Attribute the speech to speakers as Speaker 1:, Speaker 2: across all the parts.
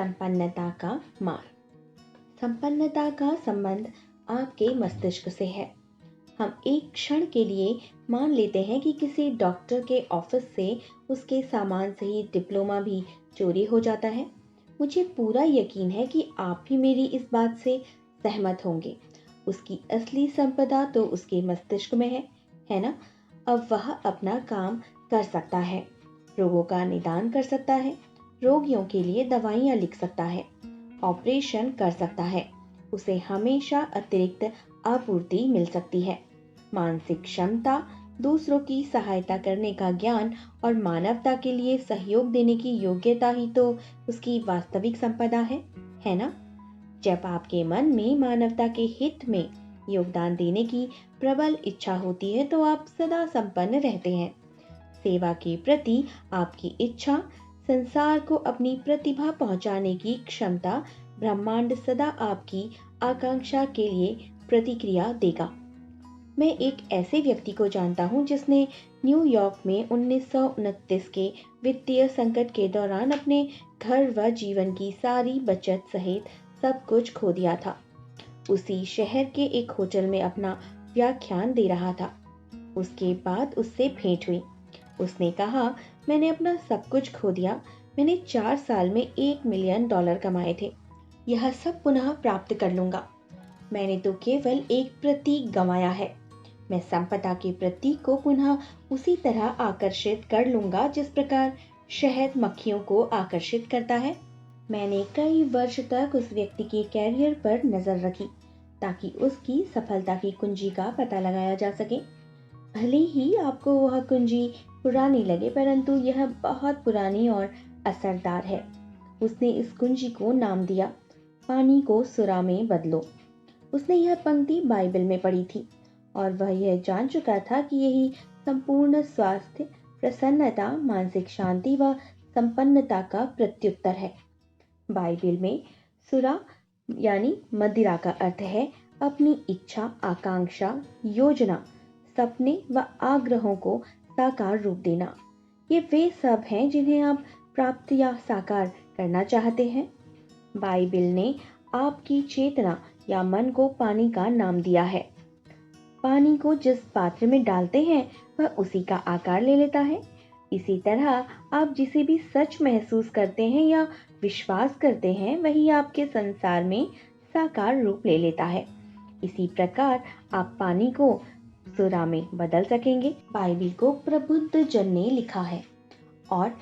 Speaker 1: संपन्नता का मार्ग। संपन्नता का संबंध आपके मस्तिष्क से है। हम एक क्षण के लिए मान लेते हैं कि किसी डॉक्टर के ऑफिस से उसके सामान सहित डिप्लोमा भी चोरी हो जाता है। मुझे पूरा यकीन है कि आप भी मेरी इस बात से सहमत होंगे। उसकी असली संपदा तो उसके मस्तिष्क में है ना? अब वह अपना काम कर सकता है, रोगों का निदान कर सकता है, रोगियों के लिए दवाइयाँ लिख सकता है, ऑपरेशन कर सकता है। उसे हमेशा अतिरिक्त आपूर्ति मिल सकती है। मानसिक क्षमता, दूसरों की सहायता करने का ज्ञान और मानवता के लिए सहयोग देने की योग्यता ही तो उसकी वास्तविक संपदा है ना? जब आपके मन में मानवता के हित में योगदान देने की प्रबल इच्छा होती है तो आप सदा संपन्न रहते हैं। सेवा के प्रति आपकी इच्छा, संसार को अपनी प्रतिभा पहुंचाने की क्षमता, ब्रह्मांड सदा आपकी आकांक्षा के लिए प्रतिक्रिया देगा। मैं एक ऐसे व्यक्ति को जानता हूं जिसने न्यूयॉर्क में 1929 के वित्तीय संकट के दौरान अपने घर व जीवन की सारी बचत सहित सब कुछ खो दिया था। उसी शहर के एक होटल में अपना व्याख्यान दे रहा था। उसके बाद उससे भेंट हुई। उसने कहा, मैंने अपना सब कुछ खो दिया। मैंने 4 साल में $1 मिलियन कमाए थे। यह सब पुनः प्राप्त कर लूंगा। मैंने तो केवल एक प्रतीक गंवाया है। मैं संपदा के प्रतीक को पुनः उसी तरह आकर्षित कर लूंगा जिस प्रकार शहद मक्खियों को आकर्षित करता है। मैंने कई वर्ष तक उस व्यक्ति के कैरियर पर नजर रखी ताकि उसकी सफलता की कुंजी का पता लगाया जा सके। भले ही आपको वह कुंजी पुरानी लगे, परंतु यह बहुत पुरानी और असरदार है। उसने इस कुंजी को नाम दिया, पानी को सुरा में बदलो। उसने यह पंक्ति बाइबल में पढ़ी थी और वह यह जान चुका था कि यही संपूर्ण स्वास्थ्य, प्रसन्नता, मानसिक शांति व संपन्नता का प्रत्युत्तर है। बाइबल में सुरा यानी मदिरा का अर्थ है अपनी इच्छा, आकांक्षा, योजना, सपने व आग्रहों को साकार रूप देना। ये वे सब हैं जिन्हें आप प्राप्त या साकार करना चाहते हैं। बाइबल ने आपकी चेतना या मन को पानी का नाम दिया है। पानी को जिस पात्र में डालते हैं वह उसी का आकार ले लेता है। इसी तरह आप जिसे भी सच महसूस करते हैं या विश्वास करते हैं वही आपके संसार में साकार रूप ले लेता है। इसी प्रकार आप पानी को सुरा में बदल सकेंगे। बाइबल को प्रबुद्ध जन ने लिखा है और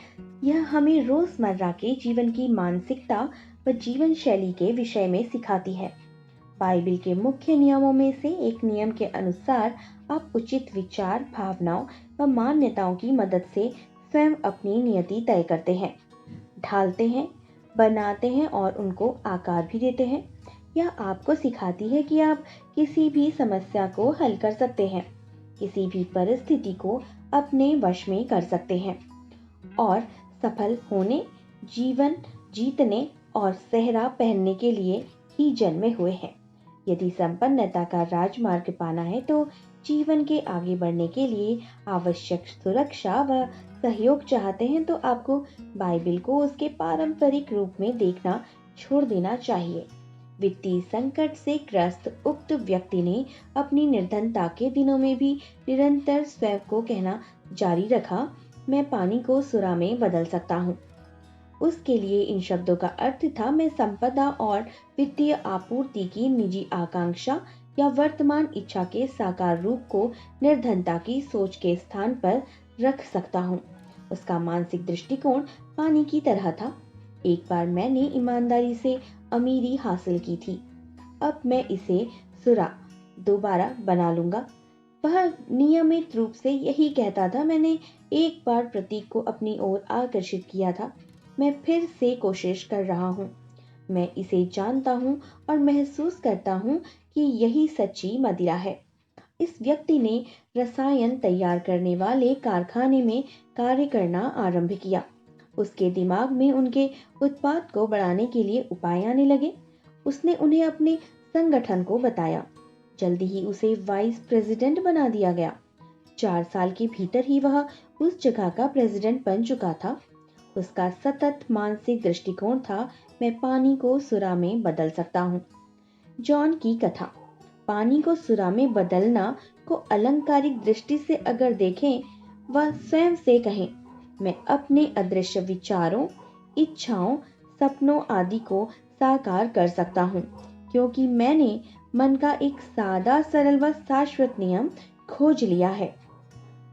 Speaker 1: यह हमें रोजमर्रा के जीवन की मानसिकता व जीवन शैली के विषय में सिखाती है। बाइबल के मुख्य नियमों में से एक नियम के अनुसार आप उचित विचार, भावनाओं व मान्यताओं की मदद से स्वयं अपनी नियति तय करते हैं, ढालते हैं, बनाते हैं और उनको आकार भी देते हैं। यह आपको सिखाती है कि आप किसी भी समस्या को हल कर सकते हैं, किसी भी परिस्थिति को अपने वश में कर सकते हैं और सफल होने, जीवन जीतने और सेहरा पहनने के लिए ही जन्मे हुए हैं। यदि संपन्नता का राजमार्ग पाना है तो जीवन के आगे बढ़ने के लिए आवश्यक सुरक्षा व सहयोग चाहते हैं तो आपको बाइबल को उसके पारंपरिक रूप में देखना छोड़ देना चाहिए। वित्तीय संकट से ग्रस्त उक्त व्यक्ति ने अपनी निर्धनता के दिनों में भी निरंतर स्वयं को कहना जारी रखा, मैं पानी को सुरा में बदल सकता हूँ। उसके लिए इन शब्दों का अर्थ था, मैं संपदा और वित्तीय आपूर्ति की निजी आकांक्षा या वर्तमान इच्छा के साकार रूप को निर्धनता की सोच के स्थान पर रख सकता हूँ। उसका मानसिक दृष्टिकोण पानी की तरह था। एक बार मैंने ईमानदारी से अमीरी हासिल की थी, अब मैं इसे सुरा दोबारा बना लूंगा। वह नियमित रूप से यही कहता था, मैंने एक बार प्रतीक को अपनी ओर आकर्षित किया था, मैं फिर से कोशिश कर रहा हूँ। मैं इसे जानता हूँ और महसूस करता हूँ कि यही सच्ची मदिरा है। इस व्यक्ति ने रसायन तैयार करने वाले कारखाने में कार्य करना आरंभ किया। उसके दिमाग में उनके उत्पाद को बढ़ाने के लिए उपाय आने लगे। उसने उन्हें अपने संगठन को बताया। जल्दी ही उसे वाइस प्रेसिडेंट बना दिया गया। 4 साल के भीतर ही वह उस जगह का प्रेसिडेंट बन चुका था। उसका सतत मानसिक दृष्टिकोण था, मैं पानी को सुरा में बदल सकता हूँ। जॉन की कथा। पानी को सुरा में बदलना को अलंकारिक दृष्टि से अगर देखें, वह स्वयं से कहें, मैं अपने अदृश्य विचारों, इच्छाओं, सपनों आदि को साकार कर सकता हूँ, क्योंकि मैंने मन का एक सादा, सरल व शाश्वत नियम खोज लिया है।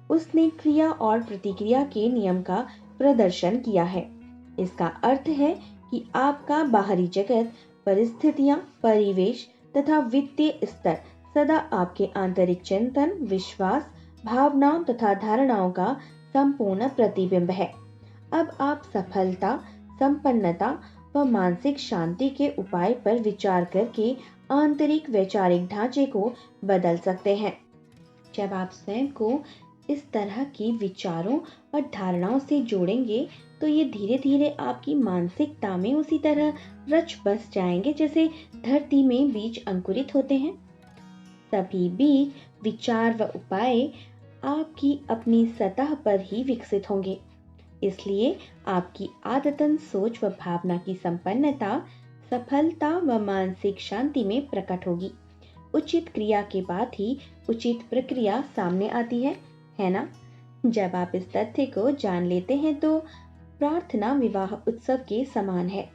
Speaker 1: उसने क्रिया और प्रतिक्रिया के नियम का प्रदर्शन किया है। इसका अर्थ है कि आपका बाहरी जगत, परिस्थितियां, परिवेश तथा वित्तीय स्तर सदा आपके आंतरिक चिंतन, विश्वास, भावनाओं तथा धारणाओं का संपूर्ण प्रतिबिंब है। अब आप सफलता, संपन्नता व मानसिक शांति के उपाय पर विचार करके आंतरिक वैचारिक ढांचे को बदल सकते हैं। जब आप स्वयं को इस तरह की विचारों और धारणाओं से जोड़ेंगे, तो ये धीरे धीरे आपकी मानसिकता में उसी तरह रच बस जाएंगे जैसे धरती में बीज अंकुरित होते हैं। सभी बीज, विचार व उपाय आपकी अपनी सतह पर ही विकसित होंगे। इसलिए आपकी आदतन सोच व भावना की संपन्नता, सफलता व मानसिक शांति में प्रकट होगी। उचित क्रिया के बाद ही उचित प्रक्रिया सामने आती है ना? जब आप इस तथ्य को जान लेते हैं तो प्रार्थना विवाह उत्सव के समान है,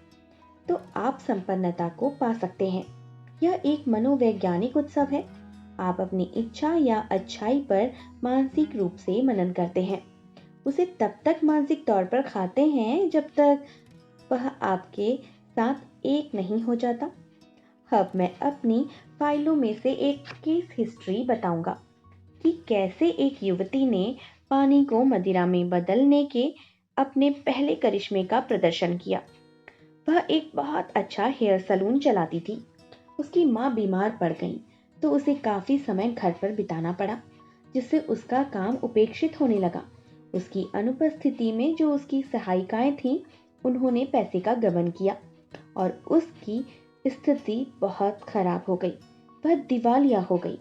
Speaker 1: तो आप संपन्नता को पा सकते हैं। यह एक मनोवैज्ञानिक उत्सव है। आप अपनी इच्छा या अच्छाई पर मानसिक रूप से मनन करते हैं। उसे तब तक मानसिक तौर पर खाते हैं जब तक वह आपके साथ एक नहीं हो जाता। अब मैं अपनी फाइलों में से एक केस हिस्ट्री बताऊंगा कि कैसे एक युवती ने पानी को मदिरा में बदलने के अपने पहले करिश्मे का प्रदर्शन किया। वह एक बहुत अच्छा हेयर सलून चलाती थी। उसकी माँ बीमार पड़ गई तो उसे काफी समय घर पर बिताना पड़ा, जिससे उसका काम उपेक्षित होने लगा। उसकी अनुपस्थिति में जो उसकी सहायिकाएं थीं, उन्होंने पैसे का गबन किया और उसकी स्थिति बहुत खराब हो गई। वह दिवालिया हो गई।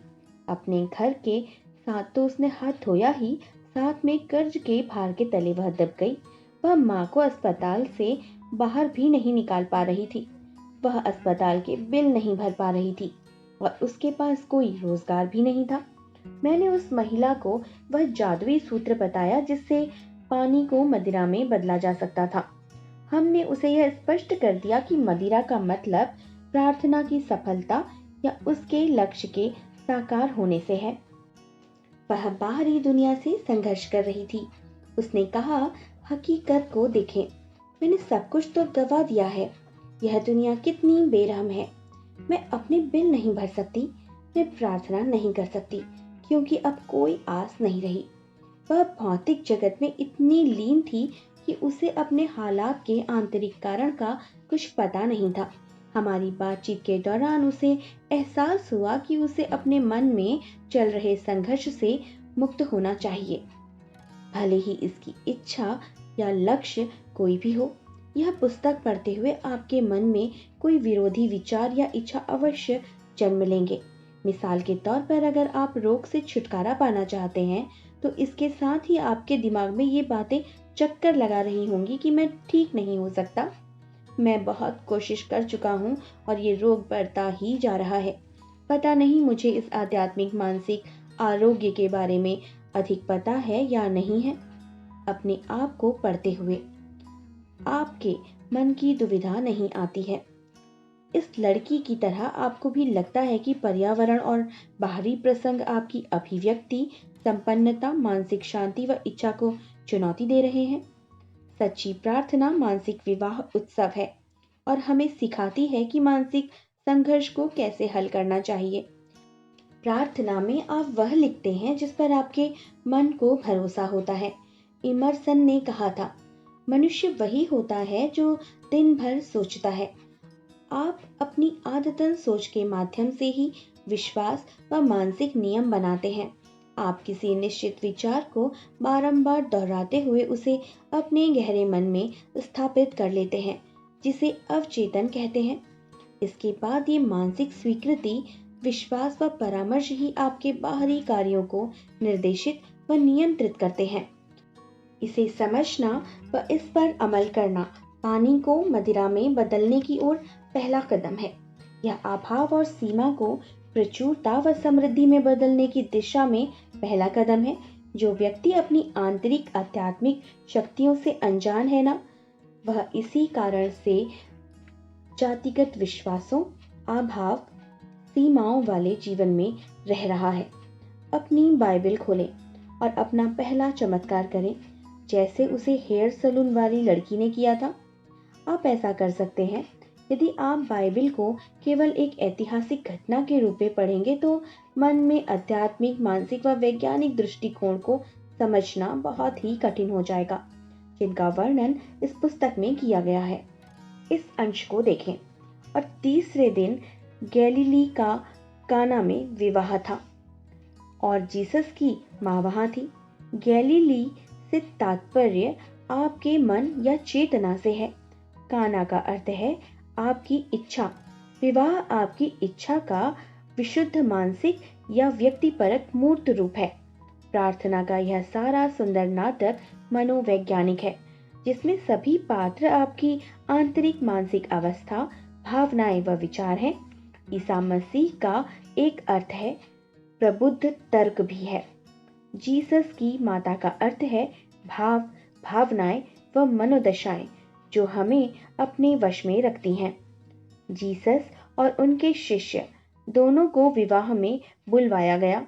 Speaker 1: अपने घर के साथ तो उसने हाथ धोया ही, साथ में कर्ज के भार के तले वह दब गई। वह माँ को अस्पताल से बाहर भी नहीं निकाल पा रही थी। वह अस्पताल के बिल नहीं भर पा रही थी और उसके पास कोई रोजगार भी नहीं था। मैंने उस महिला को वह जादुई सूत्र बताया जिससे पानी को मदिरा में बदला जा सकता था। हमने उसे यह स्पष्ट कर दिया कि मदिरा का मतलब प्रार्थना की सफलता या उसके लक्ष्य के साकार होने से है। वह बाहरी दुनिया से संघर्ष कर रही थी। उसने कहा, हकीकत को देखें, मैंने सब कुछ तो गवा दिया है। यह दुनिया कितनी बेरहम है। मैं अपने बिल नहीं भर सकती, मैं प्रार्थना नहीं कर सकती, क्योंकि अब कोई आस नहीं रही। वह भौतिक जगत में इतनी लीन थी कि उसे अपने हालात के आंतरिक कारण का कुछ पता नहीं था। हमारी बातचीत के दौरान उसे एहसास हुआ कि उसे अपने मन में चल रहे संघर्ष से मुक्त होना चाहिए, भले ही इसकी इच्छा या लक्ष्य कोई भी हो। यह पुस्तक पढ़ते हुए आपके मन में कोई विरोधी विचार या इच्छा अवश्य जन्म लेंगे। मिसाल के तौर पर अगर आप रोग से छुटकारा पाना चाहते हैं, तो इसके साथ ही आपके दिमाग में ये बातें चक्कर लगा रही होंगी कि मैं ठीक नहीं हो सकता, मैं बहुत कोशिश कर चुका हूँ और ये रोग बढ़ता ही जा रहा है। पता नहीं मुझे इस आध्यात्मिक मानसिक आरोग्य के बारे में अधिक पता है या नहीं है। अपने आप को पढ़ते हुए आपके मन की दुविधा नहीं आती है। इस लड़की की तरह आपको भी लगता है कि पर्यावरण और बाहरी प्रसंग आपकी अभिव्यक्ति, संपन्नता, मानसिक शांति व इच्छा को चुनौती दे रहे हैं। सच्ची प्रार्थना मानसिक विवाह उत्सव है और हमें सिखाती है कि मानसिक संघर्ष को कैसे हल करना चाहिए। प्रार्थना में आप वह लिखते हैं जिस पर आपके मन को भरोसा होता है। इमर्सन ने कहा था, मनुष्य वही होता है जो दिन भर सोचता है। आप अपनी आदतन सोच के माध्यम से ही विश्वास व मानसिक नियम बनाते हैं। आप किसी निश्चित विचार को बारंबार दोहराते हुए उसे अपने गहरे मन में स्थापित कर लेते हैं, जिसे अवचेतन कहते हैं। इसके बाद ये मानसिक स्वीकृति, विश्वास व परामर्श ही आपके बाहरी कार्यों को निर्देशित व नियंत्रित करते हैं। इसे समझना व इस पर अमल करना पानी को मदिरा में बदलने की ओर पहला कदम है। यह अभाव और सीमा को प्रचुरता व समृद्धि में बदलने की दिशा में पहला कदम है। जो व्यक्ति अपनी आंतरिक आध्यात्मिक शक्तियों से अनजान है ना, वह इसी कारण से जातिगत विश्वासों, अभाव, सीमाओं वाले जीवन में रह रहा है। अपनी बाइबल खोलें और अपना पहला चमत्कार करें, जैसे उसे हेयर सलून वाली लड़की ने किया था। आप ऐसा कर सकते हैं। यदि आप बाइबल को केवल एक ऐतिहासिक घटना के रूप में पढ़ेंगे तो मन में आध्यात्मिक, मानसिक व वैज्ञानिक दृष्टिकोण को समझना बहुत ही कठिन हो जाएगा, जिनका वर्णन इस पुस्तक में किया गया है। इस अंश को देखें। और तीसरे दिन गैलीली का काना में विवाह था और जीसस की माँ वहां थी। गैलीली से तात्पर्य आपके मन या चेतना से है। काना का अर्थ है आपकी इच्छा। विवाह आपकी इच्छा का विशुद्ध मानसिक या व्यक्तिपरक मूर्त रूप है। प्रार्थना का यह सारा सुंदर नाटक मनोवैज्ञानिक है, जिसमें सभी पात्र आपकी आंतरिक मानसिक अवस्था, भावनाएं व विचार हैं। ईसा मसीह का एक अर्थ है प्रबुद्ध तर्क भी है। जीसस की माता का अर्थ है भाव, भावनाएं व मनोदशाएं जो हमें अपने वश में रखती हैं। जीसस और उनके शिष्य दोनों को विवाह में बुलवाया गया।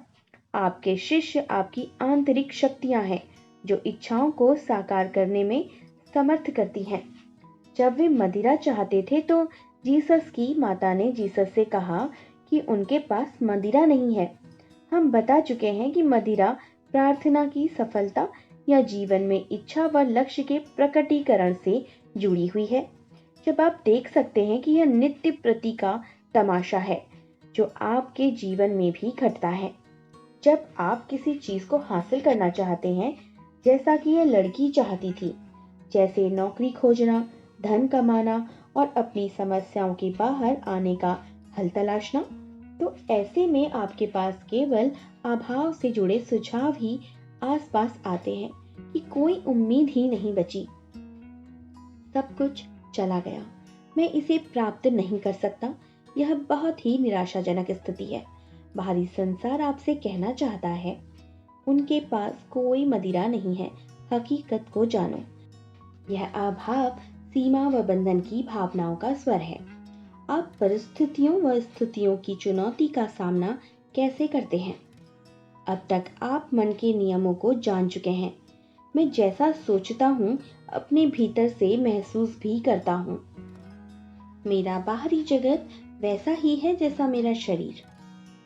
Speaker 1: आपके शिष्य आपकी आंतरिक शक्तियां हैं जो इच्छाओं को साकार करने में समर्थ करती हैं। जब वे मदिरा चाहते थे तो जीसस की माता ने जीसस से कहा कि उनके पास मदिरा नहीं है। हम बता चुके हैं कि मदिरा प्रार्थना की सफलता या जीवन में इच्छा व लक्ष्य के प्रकटीकरण से जुड़ी हुई है। जब आप देख सकते हैं कि यह नित्य प्रति का तमाशा है जो आपके जीवन में भी घटता है। जब आप किसी चीज को हासिल करना चाहते हैं, जैसा कि यह लड़की चाहती थी, जैसे नौकरी खोजना, धन कमाना और अपनी समस्याओं के बाहर आने का हल तलाशना, तो ऐसे में आपके पास केवल अभाव से जुड़े सुझाव ही आसपास आते हैं कि कोई उम्मीद ही नहीं बची। सब कुछ चला गया, मैं इसे प्राप्त नहीं कर सकता। यह बहुत ही निराशाजनक स्थिति है। बाहरी संसार आपसे कहना चाहता है, उनके पास कोई मदिरा नहीं है। हकीकत को जानो। यह अभाव सीमा व बंधन की भावनाओं का स्वर है। आप परिस्थितियों व स्थितियों की चुनौती का सामना कैसे करते हैं? अब तक आप मन के नियमों को जान चुके हैं। मैं जैसा सोचता हूँ अपने भीतर से महसूस भी करता हूँ। मेरा बाहरी जगत वैसा ही है जैसा मेरा शरीर।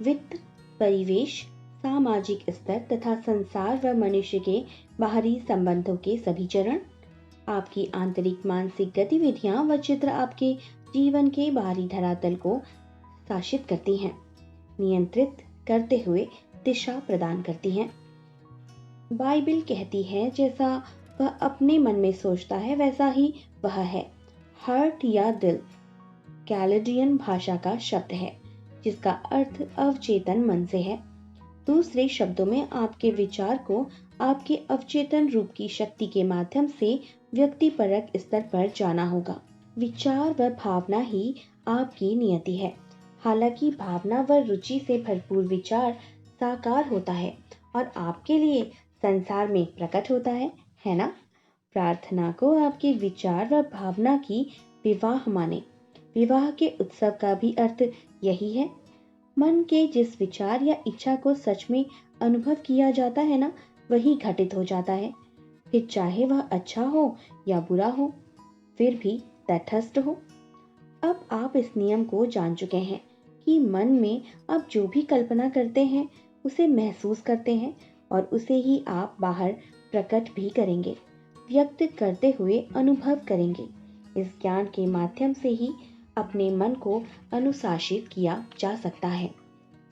Speaker 1: वित्त, परिवेश, सामाजिक स्तर तथा संसार व मनुष्य के बाहरी संबंधों के सभी चरण, आपकी आंतरिक मानसिक गतिविधियां व चित्र आपके जीवन के बाहरी धरातल को शासित करती हैं, नियंत्रित करते हुए दिशा प्रदान करती हैं। बाइबल कहती है जैसा वह अपने मन में सोचता है वैसा ही वह है। हार्ट या दिल कैलेडियन भाषा का शब्द है जिसका अर्थ अवचेतन मन से है। दूसरे शब्दों में आपके विचार को आपके अवचेतन रूप की शक्ति के माध्यम से व्यक्तिपरक स्तर पर जाना होगा। विचार व भावना ही आपकी नियति है। हालांकि भावना व रुचि से भरपूर विचार साकार होता है और आपके लिए संसार में प्रकट होता है ना? प्रार्थना को आपके विचार व भावना की विवाह माने। विवाह के उत्सव का भी अर्थ यही है। मन के जिस विचार या इच्छा को सच में अनुभव किया जाता है ना, वही घटित हो जाता है। फिर चाहे वह अच्छा हो या बुरा हो, फिर भी तटस्थ हो। अब आप इस नियम को जान चुके हैं कि मन में आप जो भी कल्पना करते हैं उसे महसूस करते हैं और उसे ही आप बाहर प्रकट भी करेंगे, व्यक्त करते हुए अनुभव करेंगे। इस ज्ञान के माध्यम से ही अपने मन को अनुशासित किया जा सकता है।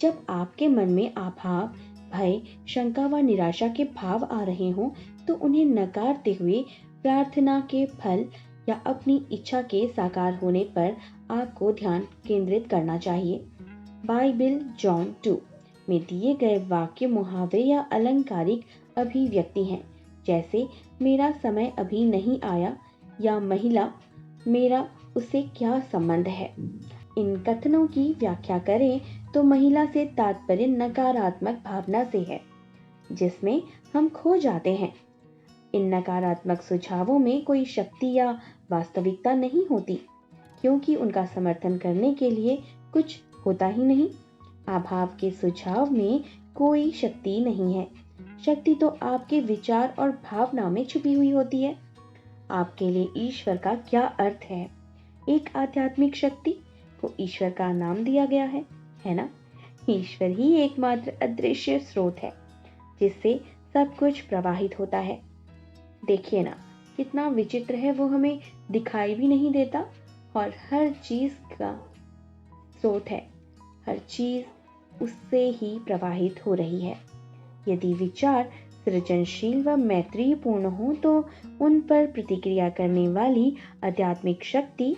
Speaker 1: जब आपके मन में अभाव, भय, शंका व निराशा के भाव आ रहे हों तो उन्हें नकारते हुए प्रार्थना के फल या अपनी इच्छा के साकार होने पर आपको ध्यान केंद्रित करना चाहिए। बाइबल जॉन 2 में दिए गए वाक्य मुहावरे या अलंकारिक अभिव्यक्ति हैं, जैसे मेरा समय अभी नहीं आया या महिला मेरा उससे क्या संबंध है। इन कथनों की व्याख्या करें तो महिला से तात्पर्य नकारात्मक भावना से है, जिसमें हम खो जाते हैं। इन नकारात्मक सुझावों में कोई शक्ति या वास्तविकता नहीं होती, क्योंकि उनका समर्थन करने के लिए कुछ होता ही नहीं। अभाव के सुझाव में कोई शक्ति नहीं है। शक्ति तो आपके विचार और भावना में छुपी हुई होती है। आपके लिए ईश्वर का क्या अर्थ है? एक आध्यात्मिक शक्ति को ईश्वर का नाम दिया गया है ना? ईश्वर ही एकमात्र अदृश्य स्रोत है जिससे सब कुछ प्रवाहित होता है। देखिए ना, कितना विचित्र है, वो हमें दिखाई भी नहीं देता और हर चीज का स्रोत है। हर चीज उससे ही प्रवाहित हो रही है। यदि विचार सृजनशील व मैत्रीपूर्ण हो तो उन पर प्रतिक्रिया करने वाली आध्यात्मिक शक्ति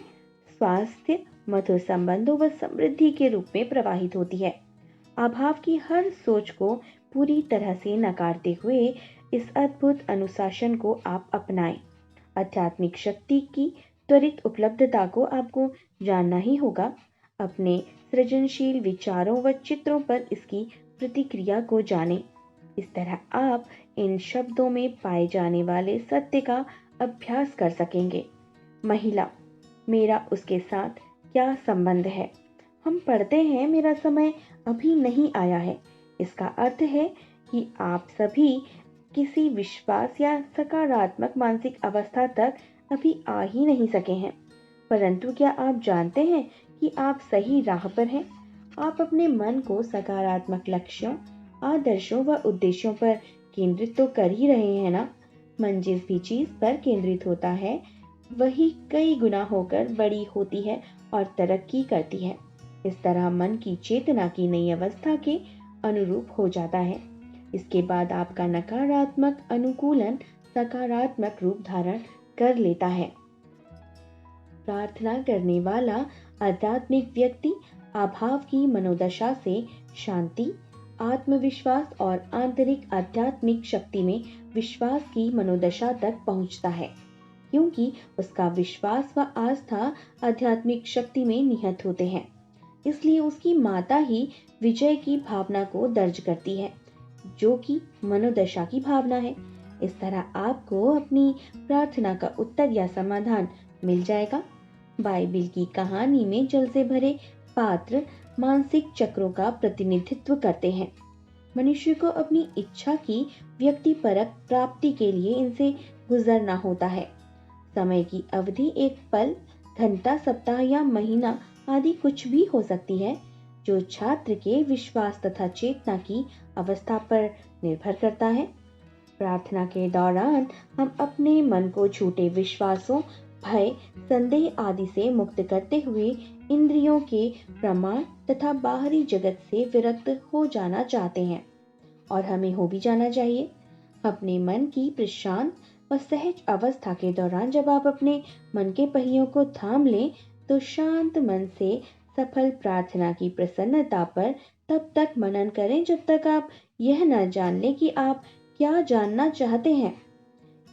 Speaker 1: स्वास्थ्य, मधुर संबंधों व समृद्धि के रूप में प्रवाहित होती है। अभाव की हर सोच को पूरी तरह से नकारते हुए इस अद्भुत अनुशासन को आप अपनाएं। आध्यात्मिक शक्ति की त्वरित उपलब्धता को आपको जानना ही होगा। अपने सृजनशील विचारों व चित्रों पर इसकी प्रतिक्रिया को जानें। इस तरह आप इन शब्दों में पाए जाने वाले सत्य का अभ्यास कर सकेंगे। महिला, मेरा उसके साथ क्या संबंध है? हम पढ़ते हैं, मेरा समय अभी नहीं आया है। इसका अर्थ है कि आप सभी किसी विश्वास या सकारात्मक मानसिक अवस्था तक अभी आ ही नहीं सके हैं। परंतु क्या आप जानते हैं कि आप सही राह पर हैं? आप अपने मन को सकारात्मक लक्ष्यों, आदर्शों व उद्देश्यों पर केंद्रित तो कर ही रहे हैं ना? मन जिस भी चीज पर केंद्रित होता है वही कई गुना होकर बड़ी होती है और तरक्की करती है। इस तरह मन की चेतना की नई अवस्था के अनुरूप हो जाता है। इसके बाद आपका नकारात्मक अनुकूलन सकारात्मक रूप धारण कर लेता है। प्रार्थना करने वाला आध्यात्मिक व्यक्ति अभाव की मनोदशा से शांति, आत्मविश्वास और आंतरिक आध्यात्मिक शक्ति में विश्वास की मनोदशा तक पहुंचता है, क्योंकि उसका विश्वास व आस्था आध्यात्मिक शक्ति में निहित होते हैं। इसलिए उसकी माता ही विजय की भावना को दर्ज करती है, जो कि मनोदशा की भावना है। इस तरह आपको अपनी प्रार्थना का उत्तर या समाधान मिल जाएगा। बाइबिल की कहानी में जल से भरे पात्र मानसिक चक्रों का प्रतिनिधित्व करते हैं। मनुष्य को अपनी इच्छा की व्यक्तिपरक प्राप्ति के लिए इनसे गुजरना होता है। समय की अवधि एक पल, घंटा, सप्ताह या महीना आदि कुछ भी हो सकती है, जो छात्र के विश्वास तथा चेतना की अवस्था पर निर्भर करता है। प्रार्थना के दौरान हम अपने मन को झूठे विश्वासों, भय, संदेह आदि से मुक्त करते हुए इंद्रियों के प्रमाण तथा बाहरी जगत से विरक्त हो जाना चाहते हैं, और हमें हो भी जाना चाहिए। अपने मन की प्रशांत व सहज अवस्था के दौरान जब आप अपने मन के पहियों को थाम लें तो शांत मन से सफल प्रार्थना की प्रसन्नता पर तब तक मनन करें जब तक आप यह न जान लें कि आप क्या जानना चाहते हैं।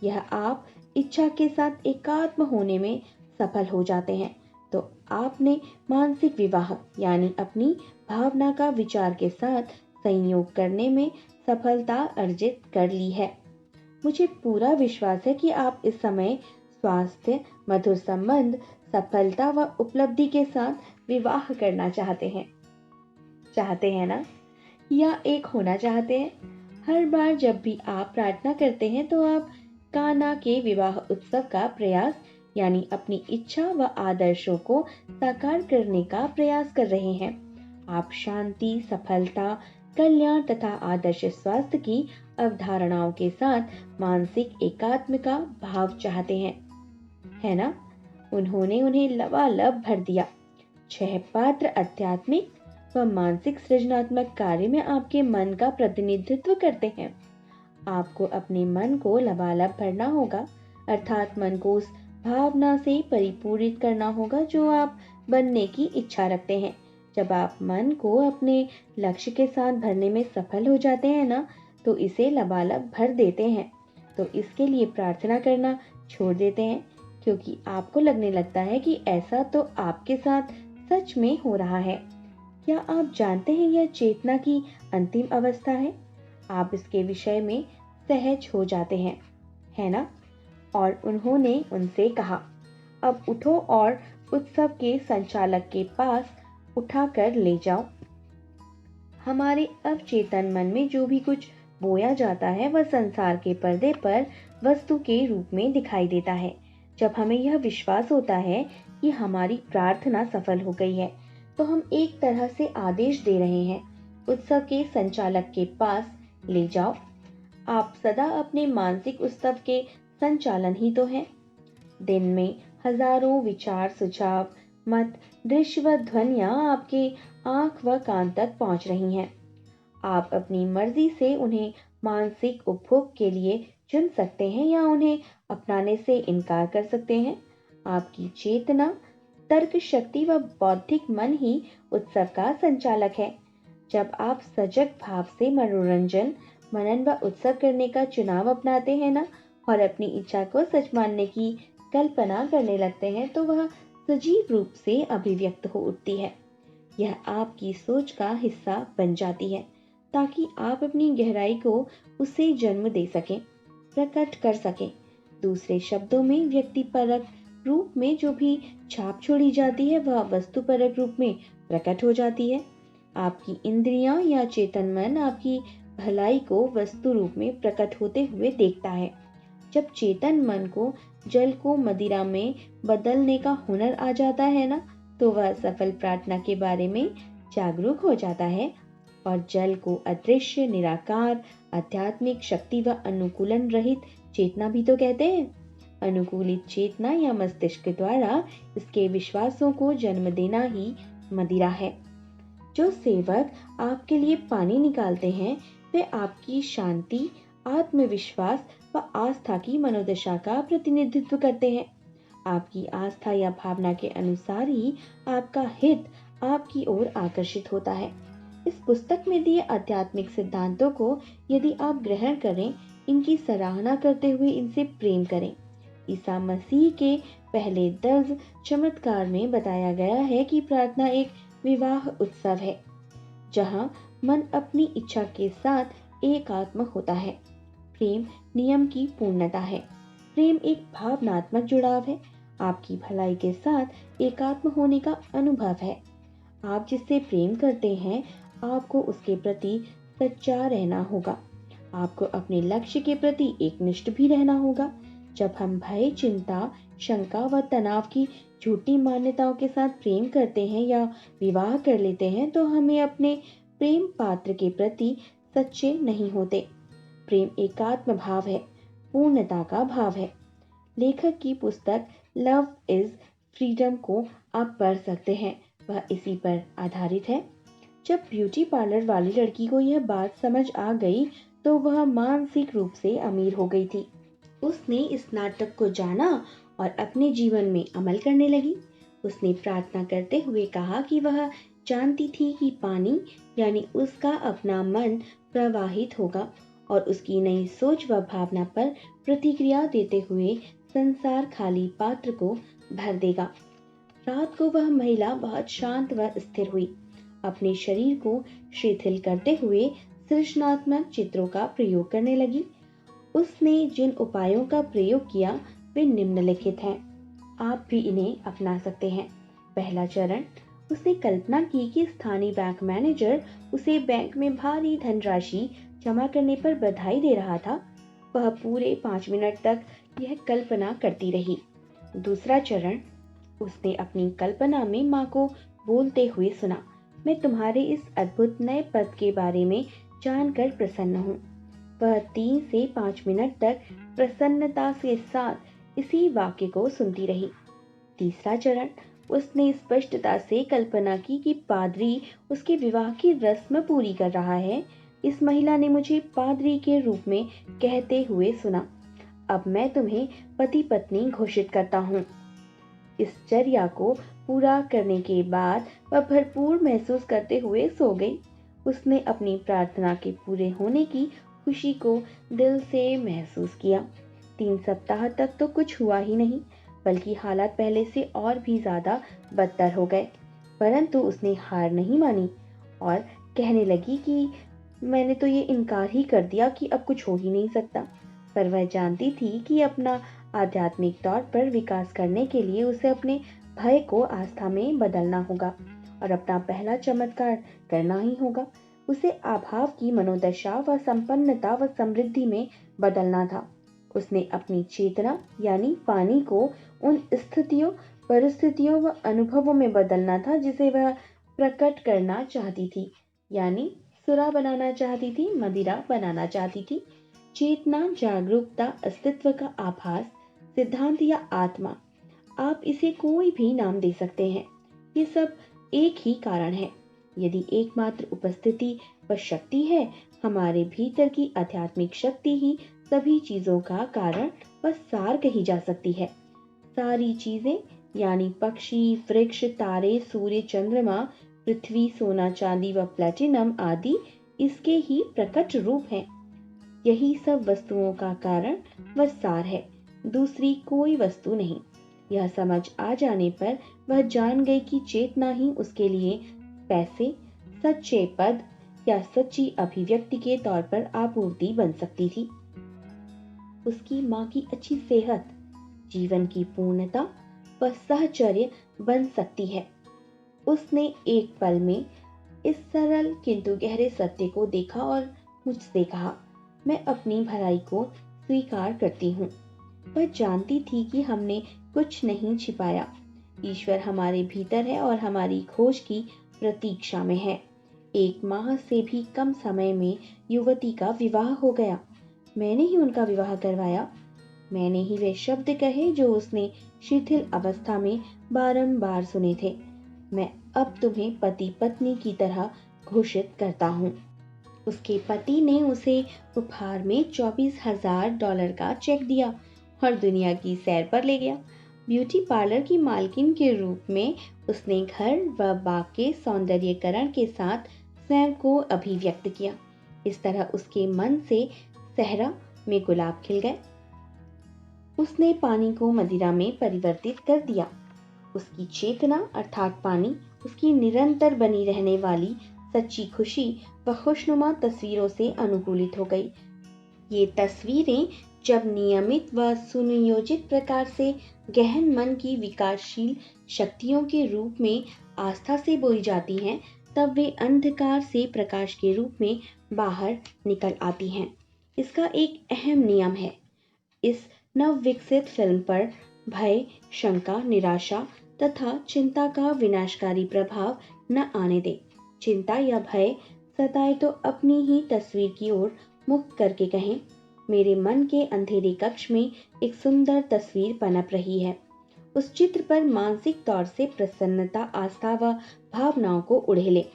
Speaker 1: यह आप इच्छा के साथ एकात्म होने में सफल हो जाते हैं तो आपने मानसिक विवाह यानी अपनी भावना का विचार के साथ संयोग करने में सफलता अर्जित कर ली है। मुझे पूरा विश्वास है कि आप इस समय स्वास्थ्य, मधुर संबंध, सफलता व उपलब्धि के साथ विवाह करना चाहते हैं ना? या एक होना चाहते हैं? हर बार जब भी आप प्रार्थना करते हैं तो आप काना के विवाह उत्सव का प्रयास यानी अपनी इच्छा व आदर्शों को साकार करने का प्रयास कर रहे हैं। आप शांति, सफलता, कल्याण तथा आदर्श स्वास्थ्य की अवधारणाओं के साथ मानसिक एकात्म का भाव चाहते हैं, है ना? उन्होंने उन्हें लबालब भर दिया। 6 पात्र आध्यात्मिक व मानसिक सृजनात्मक कार्य में आपके मन का प्रतिनिधित्व करते हैं। आपको अपने मन को लबालब भरना होगा, अर्थात मन को उस भावना से परिपूरित करना होगा जो आप बनने की इच्छा रखते हैं। जब आप मन को अपने लक्ष्य के साथ भरने में सफल हो जाते हैं ना, तो इसे लबालब भर देते हैं। तो इसके लिए प्रार्थना करना छोड़ देते हैं, क्योंकि आपको लगने लगता है कि ऐसा तो आपके साथ सच में हो रहा है। क्या आप जानते हैं यह चेतना की अंतिम अवस्था है? आप इसके विषय में सहज हो जाते हैं, है ना? और उन्होंने उनसे कहा, अब उठो और उत्सव के संचालक के पास उठाकर ले जाओ। हमारे अवचेतन मन में जो भी कुछ बोया जाता है वह संसार के पर्दे पर वस्तु के रूप में दिखाई देता है। जब हमें यह विश्वास होता है कि हमारी प्रार्थना सफल हो गई है, तो हम एक तरह से आदेश दे रहे हैं, उत्सव के संचालक के पास ले जाओ। आप सदा अपने मानसिक उत्सव के संचालन ही तो हैं। दिन में हजारों विचार, सुझाव, मत, दृश्य व ध्वनियां आपके आंख व कान तक पहुंच रही हैं। आप अपनी मर्जी से उन्हें मानसिक उपभोग के लिए चुन सकते हैं या उन्हें अपनाने से इनकार कर सकते हैं। आपकी चेतना, तर्क शक्ति व बौद्धिक मन ही उत्सव का संचालक है। जब आप सजग भाव से मनोरंजन, मनन व उत्सव करने का चुनाव अपनाते हैं ना, और अपनी इच्छा को सच मानने की कल्पना करने लगते हैं, तो वह सजीव रूप से अभिव्यक्त हो उठती है। यह आपकी सोच का हिस्सा बन जाती है, ताकि आप अपनी गहराई को उसे जन्म दे सकें, प्रकट कर सकें। दूसरे शब्दों में, व्यक्तिपरक रूप में जो भी छाप छोड़ी जाती है वह वस्तुपरक रूप में प्रकट हो जाती है। आपकी इंद्रियां या चेतन मन आपकी भलाई को वस्तु रूप में प्रकट होते हुए देखता है। जब चेतन मन को जल को मदिरा में बदलने का हुनर आ जाता है ना, तो वह सफल प्रार्थना के बारे में जागरूक हो जाता है। और जल को अदृश्य, निराकार, आध्यात्मिक शक्ति व अनुकूलन रहित चेतना भी तो कहते हैं। अनुकूलित चेतना या मस्तिष्क द्वारा इसके विश्वासों को जन्म देना ही मदिरा है। जो सेवक आपके लिए पानी निकालते हैं, वे आपकी शांति, आत्मविश्वास व आस्था की मनोदशा का प्रतिनिधित्व करते हैं। आपकी आस्था या भावना के अनुसार ही आपका हित आपकी ओर आकर्षित होता है। इस पुस्तक में दिए आध्यात्मिक सिद्धांतों को यदि आप ग्रहण करें, इनकी सराहना करते हुए इनसे प्रेम करें। ईसा मसीह के पहले दर्ज चमत्कार में बताया गया है कि प्रार्थना एक विवाह उत्सव है, जहां मन अपनी इच्छा के साथ एकात्म होता है। प्रेम नियम की पूर्णता है। प्रेम एक भावनात्मक जुड़ाव है, आपकी भलाई के साथ एकात्म होने का अनुभव है। आप जिससे प्रेम करते हैं, आपको उसके प्रति सच्चा रहना होगा। आपको अपने लक्ष्य के प्रति एकनिष्ठ भी रहना होगा। जब हम भय, चिंता, शंका व तनाव की झूठी मान्यताओं के साथ प्रेम करते हैं या विवाह कर लेते हैं, तो हमें अपने प्रेम पात्र के प्रति सच्चे नहीं होते। प्रेम एकात्म भाव है, पूर्णता का भाव है। लेखक की पुस्तक लव इज फ्रीडम को आप पढ़ सकते हैं, वह इसी पर आधारित है। जब ब्यूटी पार्लर वाली लड़की को यह बात समझ आ गई, तो वह मानसिक रूप से अमीर हो गई थी। उसने इस नाटक को जाना और अपने जीवन में अमल करने लगी। उसने प्रार्थना करते हुए कहा कि वह जानती थी कि पानी यानी उसका अपना मन प्रवाहित होगा और उसकी नई सोच व भावना पर प्रतिक्रिया देते हुए संसार खाली पात्र को भर देगा। रात को वह महिला बहुत शांत व स्थिर हुई। अपने शरीर को शिथिल करते हुए सृजनात्मक चित्रों का प्रयोग करने लगी। उसने जिन उपायों का प्रयोग किया वे निम्नलिखित हैं। आप भी इन्हें अपना सकते हैं। पहला चरण, उसने कल्पना की कि स्थानीय बैंक मैनेजर उसे बैंक में भारी धनराशि जमा करने पर बधाई दे रहा था। वह पूरे 5 मिनट तक यह कल्पना करती रही। दूसरा चरण, उसने अपनी कल्पना में माँ को बोलते हुए सुना, मैं तुम्हारे इस अद्भुत नए पद के बारे में जानकर प्रसन्न हूँ। वह 3 से 5 मिनट तक प्रसन्नता के साथ इसी वाक्य को सुनती रही। तीसरा चरण, उसने स्पष्टता से कल्पना की कि पादरी उसके विवाह की रस्म पूरी कर रहा है। इस महिला ने मुझे पादरी के रूप में कहते हुए सुना, अब मैं तुम्हें पति पत्नी घोषित करता हूँ। इस चर्या को पूरा करने के बाद वह भरपूर महसूस करते हुए सो गई। उसने अपनी प्रार्थना के पूरे होने की खुशी को दिल से महसूस किया। 3 सप्ताह तक तो कुछ हुआ ही नहीं। बल्कि हालात पहले से और भी ज्यादा बदतर हो गए। परंतु उसने हार नहीं मानी और कहने लगी कि मैंने तो ये इनकार ही कर दिया कि अब कुछ हो ही नहीं सकता। पर वह जानती थी कि अपना आध्यात्मिक तौर पर विकास करने के लिए उसे अपने भय को आस्था में बदलना होगा और अपना पहला चमत्कार करना ही होगा। उसे अभाव की मनोदशा व संपन्नता व समृद्धि में बदलना था। उसने अपनी चेतना यानी पानी को उन स्थितियों, परिस्थितियों व अनुभवों में बदलना था जिसे वह प्रकट करना चाहती थी, यानी सुरा बनाना चाहती थी, मदिरा बनाना चाहती थी। चेतना, जागरूकता, अस्तित्व का आभास, सिद्धांत या आत्मा, आप इसे कोई भी नाम दे सकते हैं। ये सब एक ही कारण है। यदि एकमात्र उपस्थिति व शक्ति है, हमारे भीतर की आध्यात्मिक शक्ति ही सभी चीजों का कारण व सार कही जा सकती है। सारी चीजें यानी पक्षी, वृक्ष, तारे, सूर्य, चंद्रमा, पृथ्वी, सोना, चांदी व प्लेटिनम आदि इसके ही प्रकट रूप हैं। यही सब वस्तुओं का कारण व सार है, दूसरी कोई वस्तु नहीं। यह समझ आ जाने पर वह जान गई कि चेतना ही उसके लिए पैसे, सच्चे पद या सच्ची अभिव्यक्ति के तौर पर आपूर्ति बन सकती थी। उसकी माँ की अच्छी सेहत जीवन की पूर्णता व सहचर्य बन सकती है। उसने एक पल में इस सरल किंतु गहरे सत्य को देखा और मुझसे कहा, मैं अपनी भलाई को स्वीकार करती हूँ। वह जानती थी कि हमने कुछ नहीं छिपाया। ईश्वर हमारे भीतर है और हमारी खोज की प्रतीक्षा में है। 1 माह से भी कम समय में युवती का विवाह हो गया। मैंने ही उनका विवाह करवाया। मैंने ही वे शब्द कहे जो उसने शिथिल अवस्था में बारंबार सुने थे। मैं अब तुम्हें पति पत्नी की तरह घोषित करता हूँ। उसके पति ने उसे उपहार में $24,000 का चेक दिया और दुनिया की सैर पर ले गया। ब्यूटी पार्लर की मालकिन के रूप में उसने घर व बाग के सौंदर्यीकरण के साथ स्वयं को अभिव्यक्त किया। इस तरह उसके मन से सहरा में गुलाब खिल गए। उसने पानी को मदिरा में परिवर्तित कर दिया। उसकी चेतना अर्थात पानी उसकी निरंतर बनी रहने वाली सच्ची खुशी व खुशनुमा तस्वीरों से अनुकूलित हो गई। ये तस्वीरें जब नियमित व सुनियोजित प्रकार से गहन मन की विकासशील शक्तियों के रूप में आस्था से बोई जाती हैं, तब वे अंधकार से प्रकाश के रूप में बाहर निकल आती हैं। इसका एक अहम नियम है, इस नवविकसित फिल्म पर भय, शंका, निराशा तथा चिंता का विनाशकारी प्रभाव न आने दे। चिंता या भय सताए तो अपनी ही तस्वीर की ओर मुख करके कहें, मेरे मन के अंधेरे कक्ष में एक सुंदर तस्वीर पनप रही है। उस चित्र पर मानसिक तौर से प्रसन्नता, आस्था व भावनाओं को उड़ेले।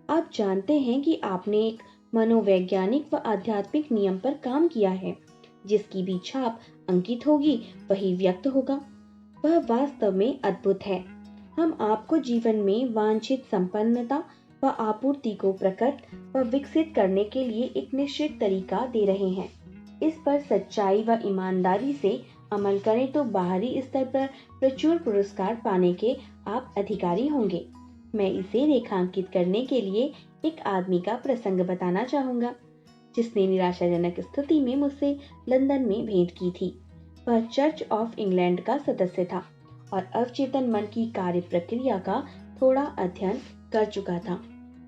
Speaker 1: आप जानते हैं कि आपने एक मनोवैज्ञानिक व आध्यात्मिक नियम पर काम किया है। जिसकी भी छाप अंकित होगी वही व्यक्त होगा। वह वास्तव में अद्भुत है। हम आपको जीवन में वांछित संपन्नता व आपूर्ति को प्रकट व विकसित करने के लिए एक निश्चित तरीका दे रहे हैं। इस पर सच्चाई व ईमानदारी से अमल करें तो बाहरी स्तर पर प्रचुर पुरस्कार पाने के आप अधिकारी होंगे। मैं इसे रेखांकित करने के लिए एक आदमी का प्रसंग बताना चाहूंगा, जिसने निराशाजनक स्थिति में मुझसे लंदन में भेंट की थी। वह चर्च ऑफ इंग्लैंड का सदस्य था और अवचेतन मन की कार्य प्रक्रिया का थोड़ा अध्ययन कर चुका था।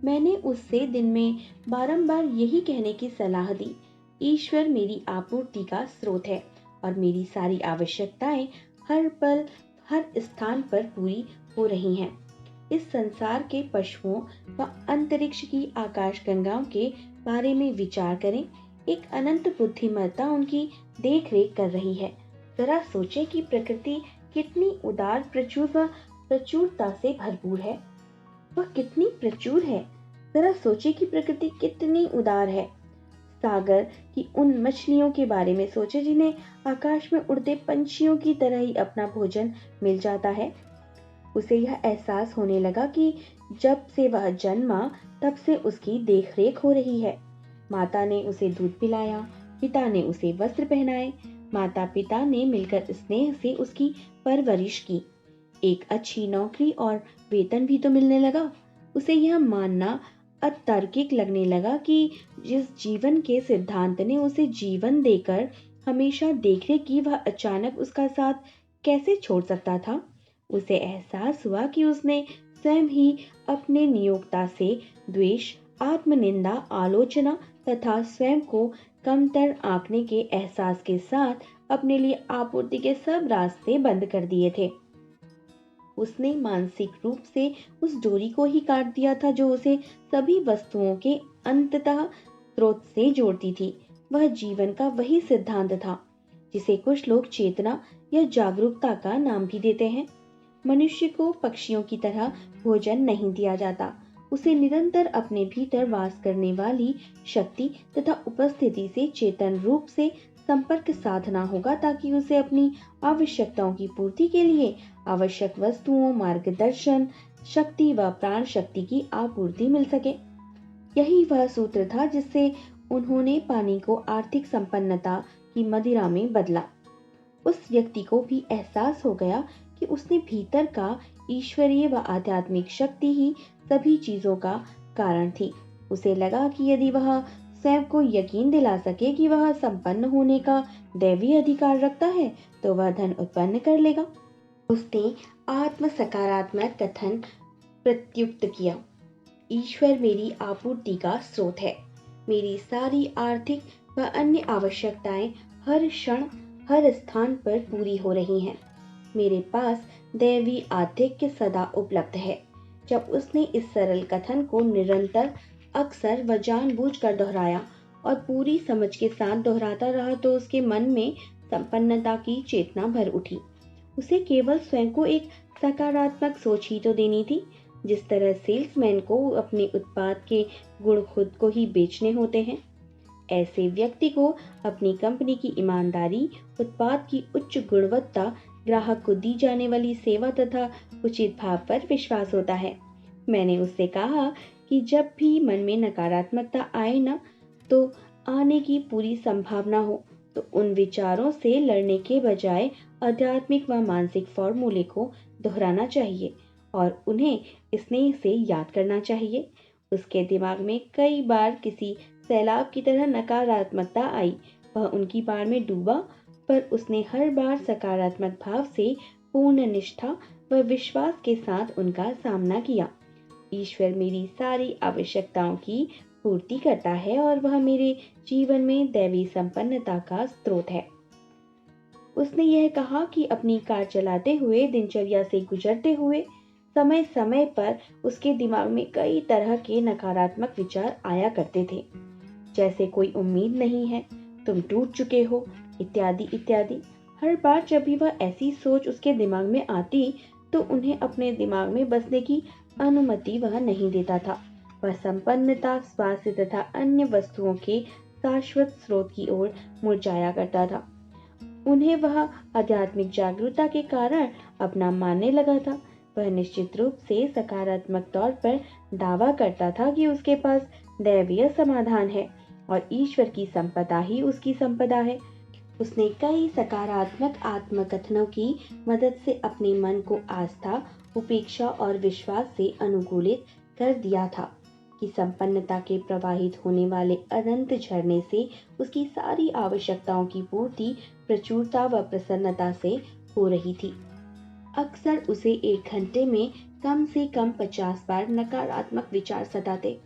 Speaker 1: मैंने उससे दिन में बारंबार यही कहने की सलाह दी, ईश्वर मेरी आपूर्ति का स्रोत है और मेरी सारी आवश्यकताएं हर पल हर स्थान पर पूरी हो रही हैं। इस संसार के पशुओं व अंतरिक्ष की आकाशगंगाओं के बारे में विचार करें। एक अनंत बुद्धिमत्ता उनकी देख रेख कर रही है। जरा सोचें कि प्रकृति कितनी उदार, प्रचुर व प्रचुरता से भरपूर है। वह कितनी प्रचुर है। जरा सोचें कि प्रकृति कितनी उदार है। सागर की उन मछलियों के बारे में सोचें जिन्हें आकाश में उड़ते पंछियों की तरह ही अपना भोजन मिल जाता है। उसे यह एहसास होने लगा कि जब से वह जन्मा तब से उसकी देखरेख हो रही है। माता ने उसे दूध पिलाया, पिता ने उसे वस्त्र पहनाए, माता पिता ने मिलकर स्नेह से उसकी परवरिश की। एक अच्छी नौकरी और वेतन भी तो मिलने लगा। उसे यह मानना अतार्किक लगने लगा कि जिस जीवन के सिद्धांत ने उसे जीवन देकर हमेशा देखरेख की, वह अचानक उसका साथ कैसे छोड़ सकता था। उसे एहसास हुआ कि उसने स्वयं ही अपने नियोक्ता से द्वेष, आत्मनिंदा, आलोचना तथा स्वयं को कमतर आंकने के एहसास के साथ अपने लिए आपूर्ति के सब रास्ते बंद कर दिए थे। उसने मानसिक रूप से उस डोरी को ही काट दिया था जो उसे सभी वस्तुओं के अंततः स्रोत से जोड़ती थी। वह जीवन का वही सिद्धांत था जिसे कुछ लोग चेतना या जागरूकता का नाम भी देते हैं। मनुष्य को पक्षियों की तरह भोजन नहीं दिया जाता, उसे निरंतर अपने भीतर वास करने वाली शक्ति तथा उपस्थिति से चेतन रूप से संपर्क साधना होगा, ताकि उसे अपनी आवश्यकताओं की पूर्ति के लिए आवश्यक वस्तुओं, मार्गदर्शन, शक्ति व प्राण शक्ति की आपूर्ति मिल सके। यही वह सूत्र था जिससे उन्होंने पानी को आर्थिक संपन्नता की मदिरा में बदला। उस व्यक्ति को भी एहसास हो गया कि उसने भीतर का ईश्वरीय व आध्यात्मिक शक्ति ही सभी चीजों का कारण थी। उसे लगा कि यदि वह स्वयं को यकीन दिला सके कि वह संपन्न होने का दैवीय अधिकार रखता है, तो वह धन उत्पन्न कर लेगा। उसने आत्म सकारात्मक कथन प्रत्युक्त किया, ईश्वर मेरी आपूर्ति का स्रोत है। मेरी सारी आर्थिक व अन्य आवश्यकताएं हर क्षण हर स्थान पर पूरी हो रही हैं। मेरे पास दैवी आधिक्य सदा उपलब्ध है। जब उसने इस सरल कथन को निरंतर, अक्सर व जानबूझकर दोहराया और पूरी समझ के साथ दोहराता रहा, तो उसके मन में संपन्नता की चेतना भर उठी। उसे केवल स्वयं को एक सकारात्मक सोच ही तो देनी थी। जिस तरह सेल्समैन को अपने उत्पाद के गुण खुद को ही बेचने होते हैं, ऐसे व्यक्ति को अपनी कंपनी की ईमानदारी, उत्पाद की उच्च गुणवत्ता, ग्राहक को दी जाने वाली सेवा तथा उचित भाव पर विश्वास होता है। मैंने उससे कहा कि जब भी मन में नकारात्मकता आए न, तो आने की पूरी संभावना हो, तो उन विचारों से लड़ने के बजाय आध्यात्मिक व मानसिक फॉर्मूले को दोहराना चाहिए और उन्हें स्नेह से याद करना चाहिए। उसके दिमाग में कई बार किसी सैलाब की तरह नकारात्मकता आई। वह उनकी बाढ़ में डूबा, पर उसने हर बार सकारात्मक भाव से, पूर्ण निष्ठा व विश्वास के साथ उनका सामना किया। ईश्वर मेरी सारी आवश्यकताओं की पूर्ति करता है और वह मेरे जीवन में दैवी संपन्नता का स्रोत है। उसने यह कहा कि अपनी कार चलाते हुए, दिनचर्या से गुजरते हुए समय समय पर उसके दिमाग में कई तरह के नकारात्मक विचार आया करते थे, जैसे कोई उम्मीद नहीं है, तुम टूट चुके हो, इत्यादि इत्यादि। हर बार जब भी वह ऐसी सोच उसके दिमाग में आती, तो उन्हें अपने दिमाग में बसने की अनुमति वह नहीं देता था। वह संपन्नता, स्वास्थ्य तथा अन्य वस्तुओं के शाश्वत स्रोत की ओर मुड़ जाया करता था। उन्हें वह आध्यात्मिक जागरूकता के कारण अपना मानने लगा था। वह निश्चित रूप से सकारात्मक तौर पर दावा करता था कि उसके पास दैवीय समाधान है और ईश्वर की संपदा ही उसकी संपदा है। उसने कई सकारात्मक आत्मकथनों की मदद से अपने मन को आस्था, उपेक्षा और विश्वास से अनुकूलित कर दिया था कि संपन्नता के प्रवाहित होने वाले अनंत झरने से उसकी सारी आवश्यकताओं की पूर्ति प्रचुरता व प्रसन्नता से हो रही थी। अक्सर उसे एक घंटे में कम से कम 50 बार नकारात्मक विचार सताते।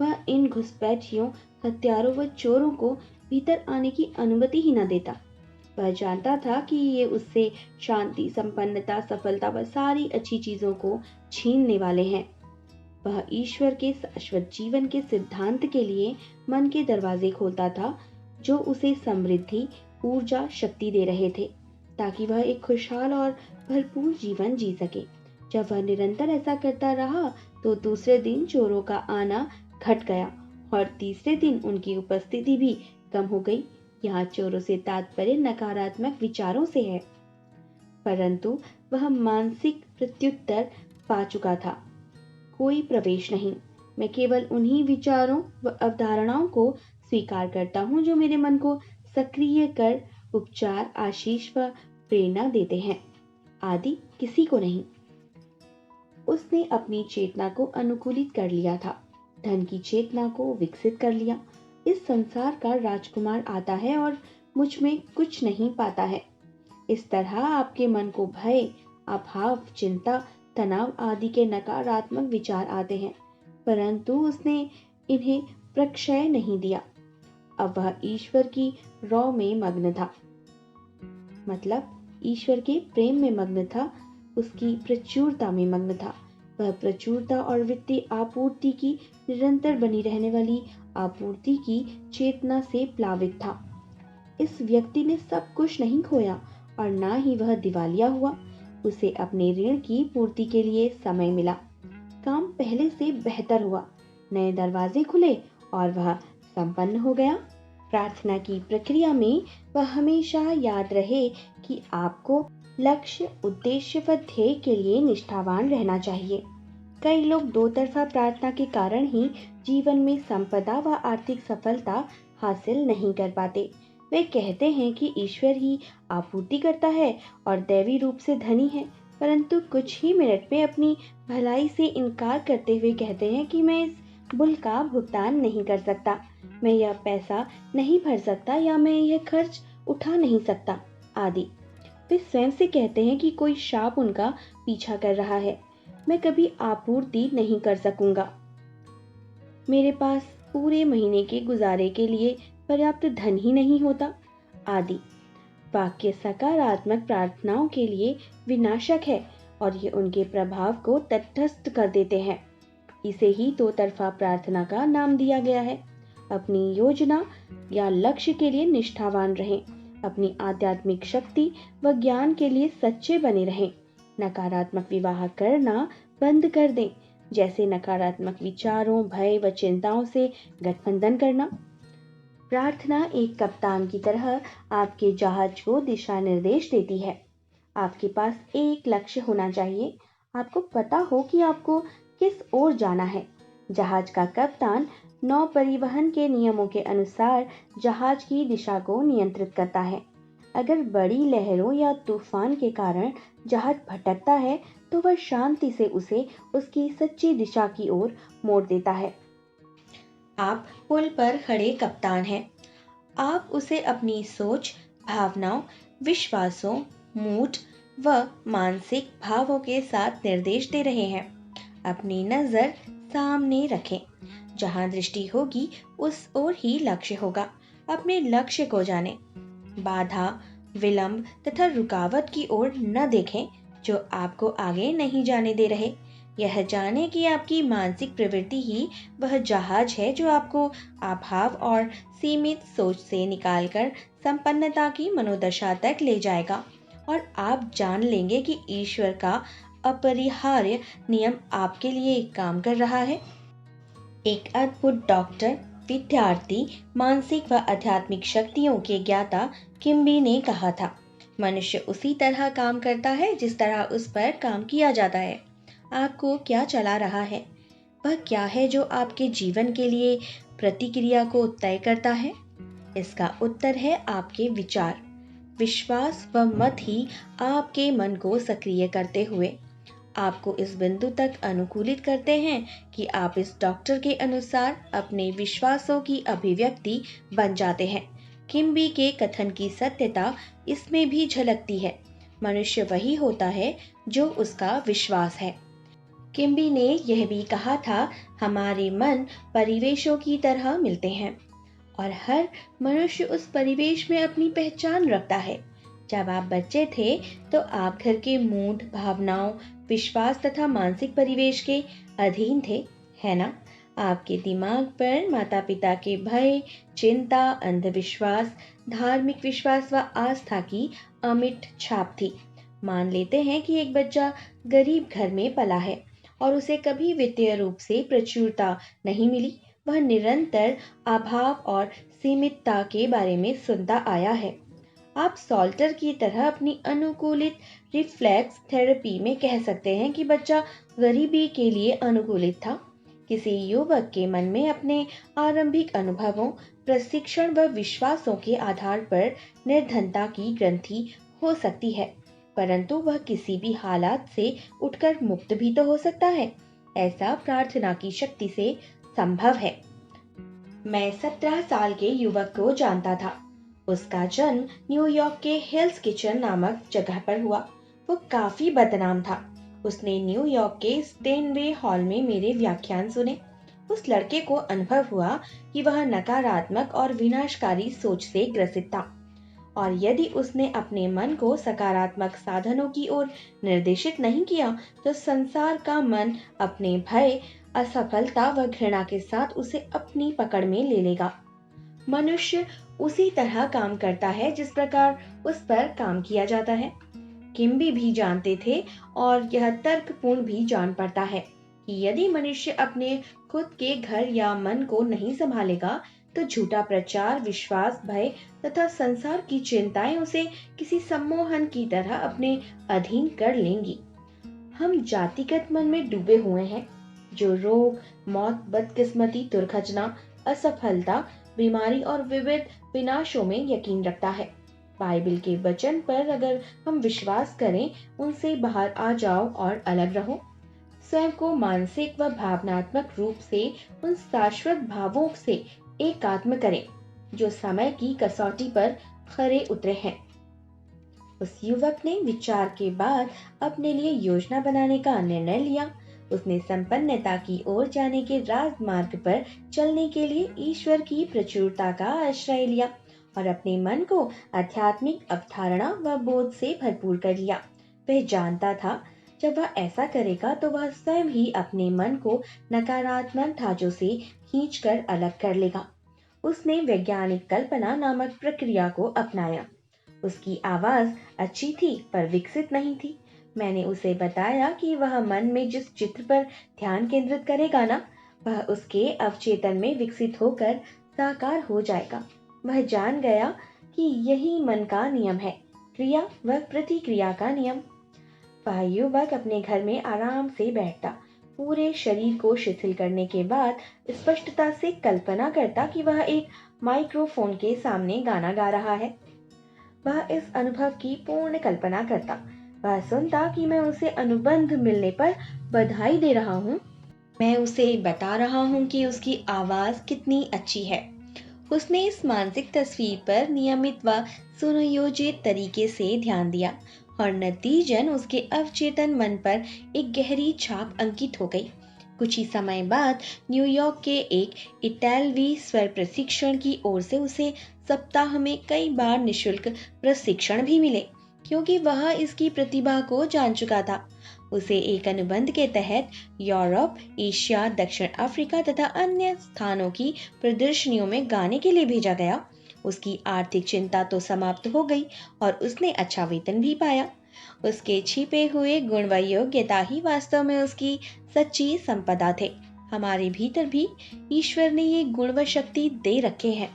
Speaker 1: वह इन घुसपैठियों, हत्यारों व चोरों को भीतर आने की अनुमति ही न देता। वह जानता था कि ये उससे शांति, संपन्नता, सफलता व सारी अच्छी चीजों को छीनने वाले हैं। वह ईश्वर के शाश्वत जीवन के सिद्धांत के लिए मन के दरवाजे खोलता था, जो उसे समृद्धि, ऊर्जा, शक्ति दे रहे थे, ताकि वह एक खुशहाल और भरपूर जीवन जी सके। जब वह निरंतर ऐसा करता रहा, तो दूसरे दिन चोरों का आना घट गया और तीसरे दिन उनकी उपस्थिति भी कम हो गई। यहाँ चोरों से तात्पर्य नकारात्मक विचारों से है, परंतु वह मानसिक प्रत्युत्तर पा चुका था। कोई प्रवेश नहीं। मैं केवल उन्हीं विचारों व अवधारणाओं को स्वीकार करता हूँ जो मेरे मन को सक्रिय कर उपचार, आशीष व प्रेरणा देते हैं, आदि किसी को नहीं। उसने अपनी चेतना को अनुकूलित कर लिया था, धन की चेतना को विकसित कर लिया। इस संसार का राजकुमार आता है और मुझ में कुछ नहीं पाता है। इस तरह आपके मन को भय, अभाव, चिंता, तनाव आदि के नकारात्मक विचार आते हैं, परंतु उसने इन्हें प्रक्षय नहीं दिया। अब वह ईश्वर की रौ में मग्न था, मतलब ईश्वर के प्रेम में मग्न था, उसकी प्रचुरता में मग्न था। वह प्रचुरता और वित्तीय आपूर्ति की निरंतर बनी रहने वाली आपूर्ति की चेतना से प्लावित था। इस व्यक्ति ने सब कुछ नहीं खोया और ना ही वह दिवालिया हुआ। उसे अपने ऋण की पूर्ति के लिए समय मिला, काम पहले से बेहतर हुआ, नए दरवाजे खुले और वह संपन्न हो गया। प्रार्थना की प्रक्रिया में वह हमेशा याद रहे कि आपको लक्ष्य, उद्देश्य व ध्येय के लिए निष्ठावान रहना चाहिए। कई लोग दो तरफा प्रार्थना के कारण ही जीवन में संपदा व आर्थिक सफलता हासिल नहीं कर पाते। वे कहते हैं कि ईश्वर ही आपूर्ति करता है और दैवी रूप से धनी है, परंतु कुछ ही मिनट में अपनी भलाई से इनकार करते हुए कहते हैं कि मैं इस बिल का भुगतान नहीं कर सकता, मैं यह पैसा नहीं भर सकता या मैं यह खर्च उठा नहीं सकता आदि। वे स्वयं से कहते हैं कि कोई शाप उनका पीछा कर रहा है, मैं कभी आपूर्ति नहीं कर सकूंगा, मेरे पास पूरे महीने के गुजारे के लिए पर्याप्त धन ही नहीं होता आदि। वाक्य सकारात्मक प्रार्थनाओं के लिए विनाशक है और ये उनके प्रभाव को तटस्थ कर देते हैं। इसे ही दो तरफा प्रार्थना का नाम दिया गया है। अपनी योजना या लक्ष्य के लिए निष्ठावान रहें, अपनी आध्यात्मिक शक्ति व ज्ञान के लिए सच्चे बने रहें। नकारात्मक विवाह करना बंद कर दें, जैसे नकारात्मक विचारों, भय व चिंताओं से गठबंधन करना। प्रार्थना एक कप्तान की तरह आपके जहाज को दिशा निर्देश देती है। आपके पास एक लक्ष्य होना चाहिए, आपको पता हो कि आपको किस ओर जाना है। जहाज का कप्तान नौ परिवहन के नियमों के अनुसार जहाज की दिशा को नियंत्रित करता है। अगर बड़ी लहरों या तूफान के कारण जहाज भटकता है तो वह शांति से उसे उसकी सच्ची दिशा की ओर मोड़ देता है। आप पुल पर खड़े कप्तान हैं। आप उसे अपनी सोच, भावनाओं, विश्वासों, मूड व मानसिक भावों के साथ निर्देश दे रहे हैं। अपनी नजर सामने रखें, जहां दृष्टि होगी उस ओर ही लक्ष्य होगा। अपने लक्ष्य को जानें, बाधा, विलंब तथा रुकावट की ओर न देखें जो आपको आगे नहीं जाने दे रहे। यह जाने कि आपकी मानसिक प्रवृत्ति ही वह जहाज है जो आपको अभाव और सीमित सोच से निकालकर संपन्नता की मनोदशा तक ले जाएगा और आप जान लेंगे कि ईश्वर का अपरिहार्य नियम आपके लिए काम कर रहा है। एक अद्भुत डॉक्टर, विद्यार्थी, मानसिक व आध्यात्मिक शक्तियों के ज्ञाता किम्बी ने कहा था, मनुष्य उसी तरह काम करता है जिस तरह उस पर काम किया जाता है। आपको क्या चला रहा है? वह क्या है जो आपके जीवन के लिए प्रतिक्रिया को तय करता है? इसका उत्तर है आपके विचार, विश्वास व मत ही आपके मन को सक्रिय करते हुए आपको इस बिंदु तक अनुकूलित करते हैं कि आप इस डॉक्टर के अनुसार अपने विश्वासों की अभिव्यक्ति बन जाते हैं। किम्बी के कथन की सत्यता इसमें भी झलकती है। मनुष्य वही होता है जो उसका विश्वास है। किम्बी ने यह भी कहा था, हमारे मन परिवेशों की तरह मिलते हैं और हर मनुष्य उस परिवेश में अपनी पहचान रखता है। जब आप बच्चे थे तो आप घर के मूड, भावनाओं, विश्वास तथा मानसिक परिवेश के अधीन थे, है ना? आपके दिमाग पर माता पिता के भय, चिंता, अंधविश्वास, धार्मिक विश्वास व आस्था की अमिट छाप थी। मान लेते हैं कि एक बच्चा गरीब घर में पला है और उसे कभी वित्तीय रूप से प्रचुरता नहीं मिली। वह निरंतर अभाव और सीमितता के बारे में सुनता आया है। आप सॉल्टर की तरह अपनी अनुकूलित रिफ्लेक्स थेरेपी में कह सकते हैं कि बच्चा गरीबी के लिए अनुकूलित था। किसी युवक के मन में अपने आरंभिक अनुभवों, प्रशिक्षण व विश्वासों के आधार पर निर्धनता की ग्रंथि हो सकती है, परंतु वह किसी भी हालात से उठकर मुक्त भी तो हो सकता है। ऐसा प्रार्थना की शक्ति से संभव है। मैं 17 साल के युवक को जानता था। उसका जन्म न्यूयॉर्क के हेल्स किचन नामक जगह पर हुआ। वो काफी बदनाम था। उसने न्यूयॉर्क के स्टेनवे हॉल में मेरे व्याख्यान सुने। उस लड़के को अनुभव हुआ कि वह नकारात्मक और विनाशकारी सोच से ग्रसित था, और यदि उसने अपने मन को सकारात्मक साधनों की ओर निर्देशित नहीं किया तो संसार का मन अपने भय, असफलता व घृणा के साथ उसे अपनी पकड़ में ले लेगा। मनुष्य उसी तरह काम करता है जिस प्रकार उस पर काम किया जाता है। किम्बी भी जानते थे, और यह तर्कपूर्ण भी जान पड़ता है, कि यदि मनुष्य अपने खुद के घर या मन को नहीं संभालेगा तो झूठा प्रचार, विश्वास, भय तथा संसार की चिंताएं उसे किसी सम्मोहन की तरह अपने अधीन कर लेंगी। हम जातिगत मन में डूबे हुए हैं, जो रोग, मौत, बदकिस्मती, दुर्घटना, असफलता, बीमारी और विविध विनाशों में यकीन रखता है। बाइबल के वचन पर अगर हम विश्वास करें, उनसे बाहर आ जाओ और अलग रहो। स्वयं को मानसिक व भावनात्मक रूप से उन शाश्वत भावों से एकात्म करें जो समय की कसौटी पर खरे उतरे हैं। उस युवक ने विचार के बाद अपने लिए योजना बनाने का निर्णय लिया। उसने संपन्नता की ओर जाने के राजमार्ग पर चलने के लिए ईश्वर की प्रचुरता का आश्रय लिया और अपने मन को आध्यात्मिक अवधारणा व बोध से भरपूर कर लिया। वह जानता था, जब वह ऐसा करेगा तो वह स्वयं ही अपने मन को नकारात्मक ढांचों से खींचकर अलग कर लेगा। उसने वैज्ञानिक कल्पना नामक प्रक्रिया को अपनाया। उसकी आवाज अच्छी थी पर विकसित नहीं थी। मैंने उसे बताया कि वह मन में जिस चित्र पर ध्यान केंद्रित करेगा ना, वह उसके अवचेतन में विकसित होकर साकार हो जाएगा। वह जान गया कि यही मन का नियम है, क्रिया व प्रतिक्रिया का नियम। वह युवक अपने घर में आराम से बैठता, पूरे शरीर को शिथिल करने के बाद स्पष्टता से कल्पना करता कि वह एक माइक्रोफोन के सामने गाना गा रहा है। वह इस अनुभव की पूर्ण कल्पना करता। वह सुनता कि मैं उसे अनुबंध मिलने पर बधाई दे रहा हूँ। मैं उसे बता रहा हूँ कि उसकी आवाज कितनी अच्छी है। उसने इस मानसिक तस्वीर पर नियमित व सुनियोजित तरीके से ध्यान दिया, और नतीजन उसके अवचेतन मन पर एक गहरी छाप अंकित हो गई। कुछ ही समय बाद न्यूयॉर्क के एक इटालवी स्वर प्रशिक्षण की ओर से उसे सप्ताह में कई बार निशुल्क प्रशिक्षण भी मिले, क्योंकि वह इसकी प्रतिभा को जान चुका था। उसे एक अनुबंध के तहत यूरोप, एशिया, दक्षिण अफ्रीका तथा अन्य स्थानों की प्रदर्शनियों में गाने के लिए भेजा गया। उसकी आर्थिक चिंता तो समाप्त हो गई और उसने अच्छा वेतन भी पाया। उसके छिपे हुए गुण व योग्यता ही वास्तव में उसकी सच्ची संपदा थे। हमारे भीतर भी ईश्वर ने ये गुण व शक्ति दे रखे हैं,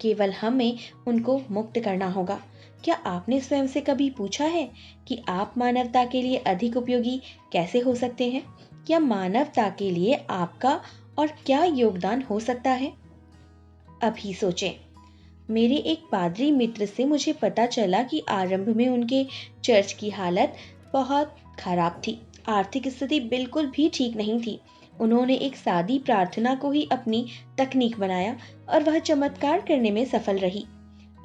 Speaker 1: केवल हमें उनको मुक्त करना होगा। क्या आपने स्वयं से कभी पूछा है कि आप मानवता के लिए अधिक उपयोगी कैसे हो सकते हैं, या मानवता के लिए आपका और क्या योगदान हो सकता है? अभी सोचें। मेरे एक पादरी मित्र से मुझे पता चला कि आरंभ में उनके चर्च की हालत बहुत खराब थी। आर्थिक स्थिति बिल्कुल भी ठीक नहीं थी। उन्होंने एक सादी प्रार्थना को ही अपनी तकनीक बनाया और वह चमत्कार करने में सफल रही।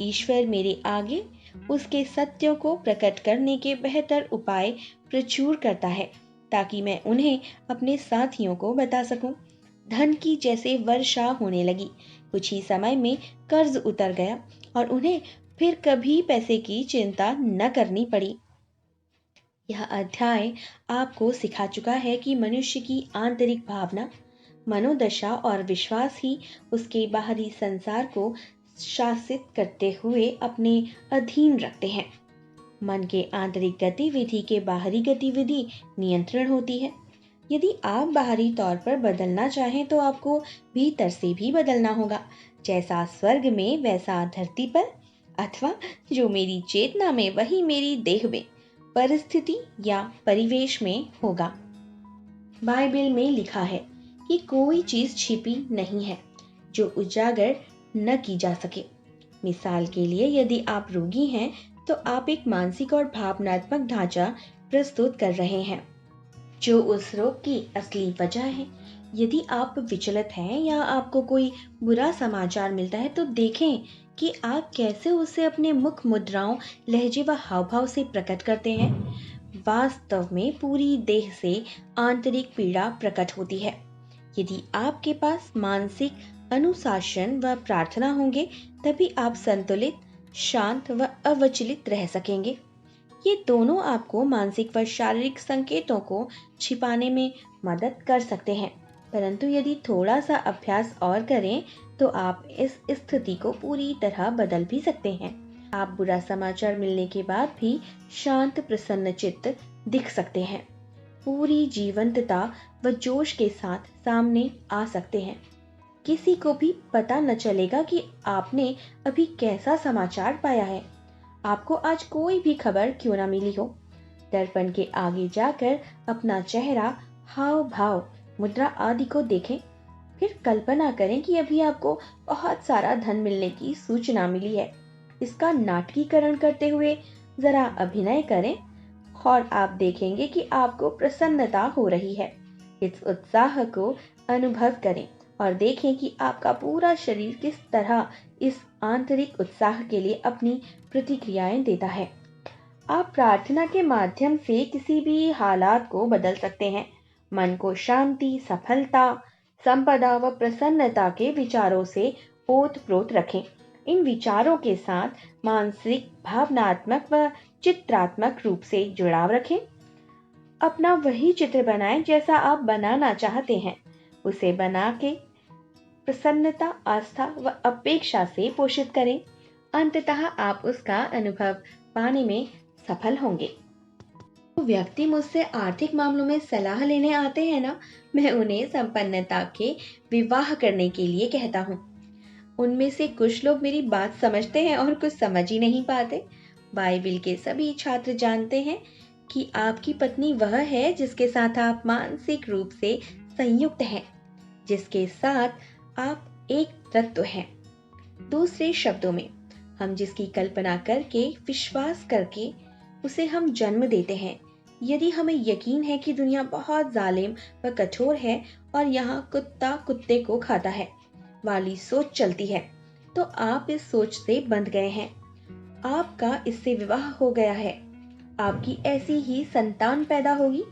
Speaker 1: ईश्वर मेरे आगे उसके सत्यों को प्रकट करने के बेहतर उपाय प्रचुर करता है, ताकि मैं उन्हें अपने साथियों को बता सकूं। धन की जैसे वर्षा होने लगी। कुछ ही समय में कर्ज उतर गया और उन्हें फिर कभी पैसे की चिंता न करनी पड़ी। यह अध्याय आपको सिखा चुका है कि मनुष्य की आंतरिक भावना, मनोदशा और विश्वास ही उसके बाहरी संसार को शासित करते हुए अपने अधीन रखते हैं। मन के आंतरिक गतिविधि के बाहरी गतिविधि नियंत्रण होती है। यदि आप बाहरी तौर पर बदलना चाहें तो आपको भीतर से भी बदलना होगा। जैसा स्वर्ग में वैसा धरती पर, अथवा जो मेरी चेतना में वही मेरी देह में, परिस्थिति या परिवेश में होगा। बाइबल में लिखा है ये कोई चीज छिपी नहीं है जो उजागर न की जा सके। मिसाल के लिए, यदि आप रोगी हैं तो आप एक मानसिक और भावनात्मक ढांचा प्रस्तुत कर रहे हैं जो उस रोग की असली वजह है। यदि आप विचलित हैं या आपको कोई बुरा समाचार मिलता है तो देखें कि आप कैसे उसे अपने मुख मुद्राओं, लहजे व हाव-भाव से प्रकट करते हैं। वास्तव में पूरी देह से आंतरिक पीड़ा प्रकट होती है। यदि आपके पास मानसिक अनुशासन व प्रार्थना होंगे, तभी आप संतुलित, शांत व अविचलित रह सकेंगे। ये दोनों आपको मानसिक व शारीरिक संकेतों को छिपाने में मदद कर सकते हैं, परंतु यदि थोड़ा सा अभ्यास और करें तो आप इस स्थिति को पूरी तरह बदल भी सकते हैं। आप बुरा समाचार मिलने के बाद भी शांत, प्रसन्न चित्त दिख सकते हैं, पूरी जीवंतता व जोश के साथ सामने आ सकते हैं। किसी को भी पता न चलेगा कि आपने अभी कैसा समाचार पाया है, आपको आज कोई भी खबर क्यों ना मिली हो। दर्पण के आगे जाकर अपना चेहरा, हाव भाव, मुद्रा आदि को देखें। फिर कल्पना करें कि अभी आपको बहुत सारा धन मिलने की सूचना मिली है। इसका नाटकीकरण करते हुए जरा अभिनय करें और आप देखेंगे कि आपको प्रसन्नता हो रही है। इस उत्साह को अनुभव करें और देखें कि आपका पूरा शरीर किस तरह इस आंतरिक उत्साह के लिए अपनी प्रतिक्रियाएं देता है। आप प्रार्थना के माध्यम से किसी भी हालात को बदल सकते हैं। मन को शांति, सफलता, संपदा व प्रसन्नता के विचारों से ओत-प्रोत रखें। इन विचारों के साथ मानसिक, भावनात्मक व चित्रात्मक रूप से जुड़ाव रखें। अपना वही चित्र बनाएं जैसा आप बनाना चाहते हैं। उसे बना के प्रसन्नता, आस्था व अपेक्षा से पोषित करें। अंततः आप उसका अनुभव पाने में सफल होंगे। व्यक्ति मुझसे आर्थिक मामलों में सलाह लेने आते हैं ना, मैं उन्हें संपन्नता के विवाह करने के लिए कहता हूँ। उनमें से कुछ लोग मेरी बात समझते हैं और कुछ समझ ही नहीं पाते। बाइबिल के सभी छात्र जानते हैं कि आपकी पत्नी वह है जिसके साथ आप मानसिक रूप से संयुक्त हैं, जिसके साथ आप एक तत्व हैं। दूसरे शब्दों में, हम जिसकी कल्पना करके, विश्वास करके उसे हम जन्म देते हैं। यदि हमें यकीन है कि दुनिया बहुत जालिम व कठोर है और यहाँ कुत्ता कुत्ते को खाता है वाली सोच चलती है, तो आप इस सोच से बंध गए हैं। आपका इससे विवाह हो गया है। आपकी ऐसी ही संतान पैदा होगी।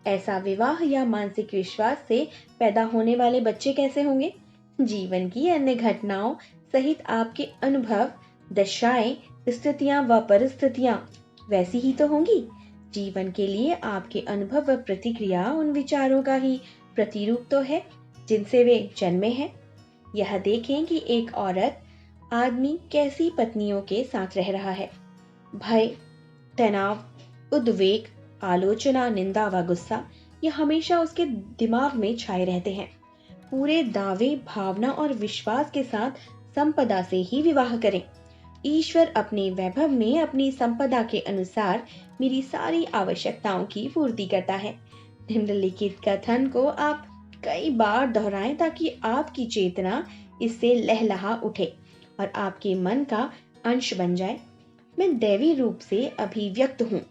Speaker 1: ऐसा विवाह या मानसिक विश्वास से पैदा होने वाले बच्चे कैसे होंगे? जीवन की अन्य घटनाओं सहित आपके अनुभव, दशाएं, स्थितियां व परिस्थितियां वैसी ही तो होंगी। जीवन के लिए आपके अनुभव व प्रतिक्रिया उन विचारों का ही प्रतिरूप तो है जिनसे वे जन्मे हैं। यह देखें कि एक औरत, आदमी कैसी पत्नियों के साथ रह रहा है। भय, तनाव, उद्वेग, आलोचना, निंदा व गुस्सा ये हमेशा उसके दिमाग में छाए रहते हैं। पूरे दावे, भावना और विश्वास के साथ संपदा से ही विवाह करें। ईश्वर अपने वैभव में अपनी संपदा के अनुसार मेरी सारी आवश्यकताओं की पूर्ति करता है। निम्नलिखित कथन को आप कई बार दोहराएं ताकि आपकी चेतना इससे लहलहा उठे और आपके मन का अंश बन जाए। मैं दैवी रूप से अभिव्यक्त हूँ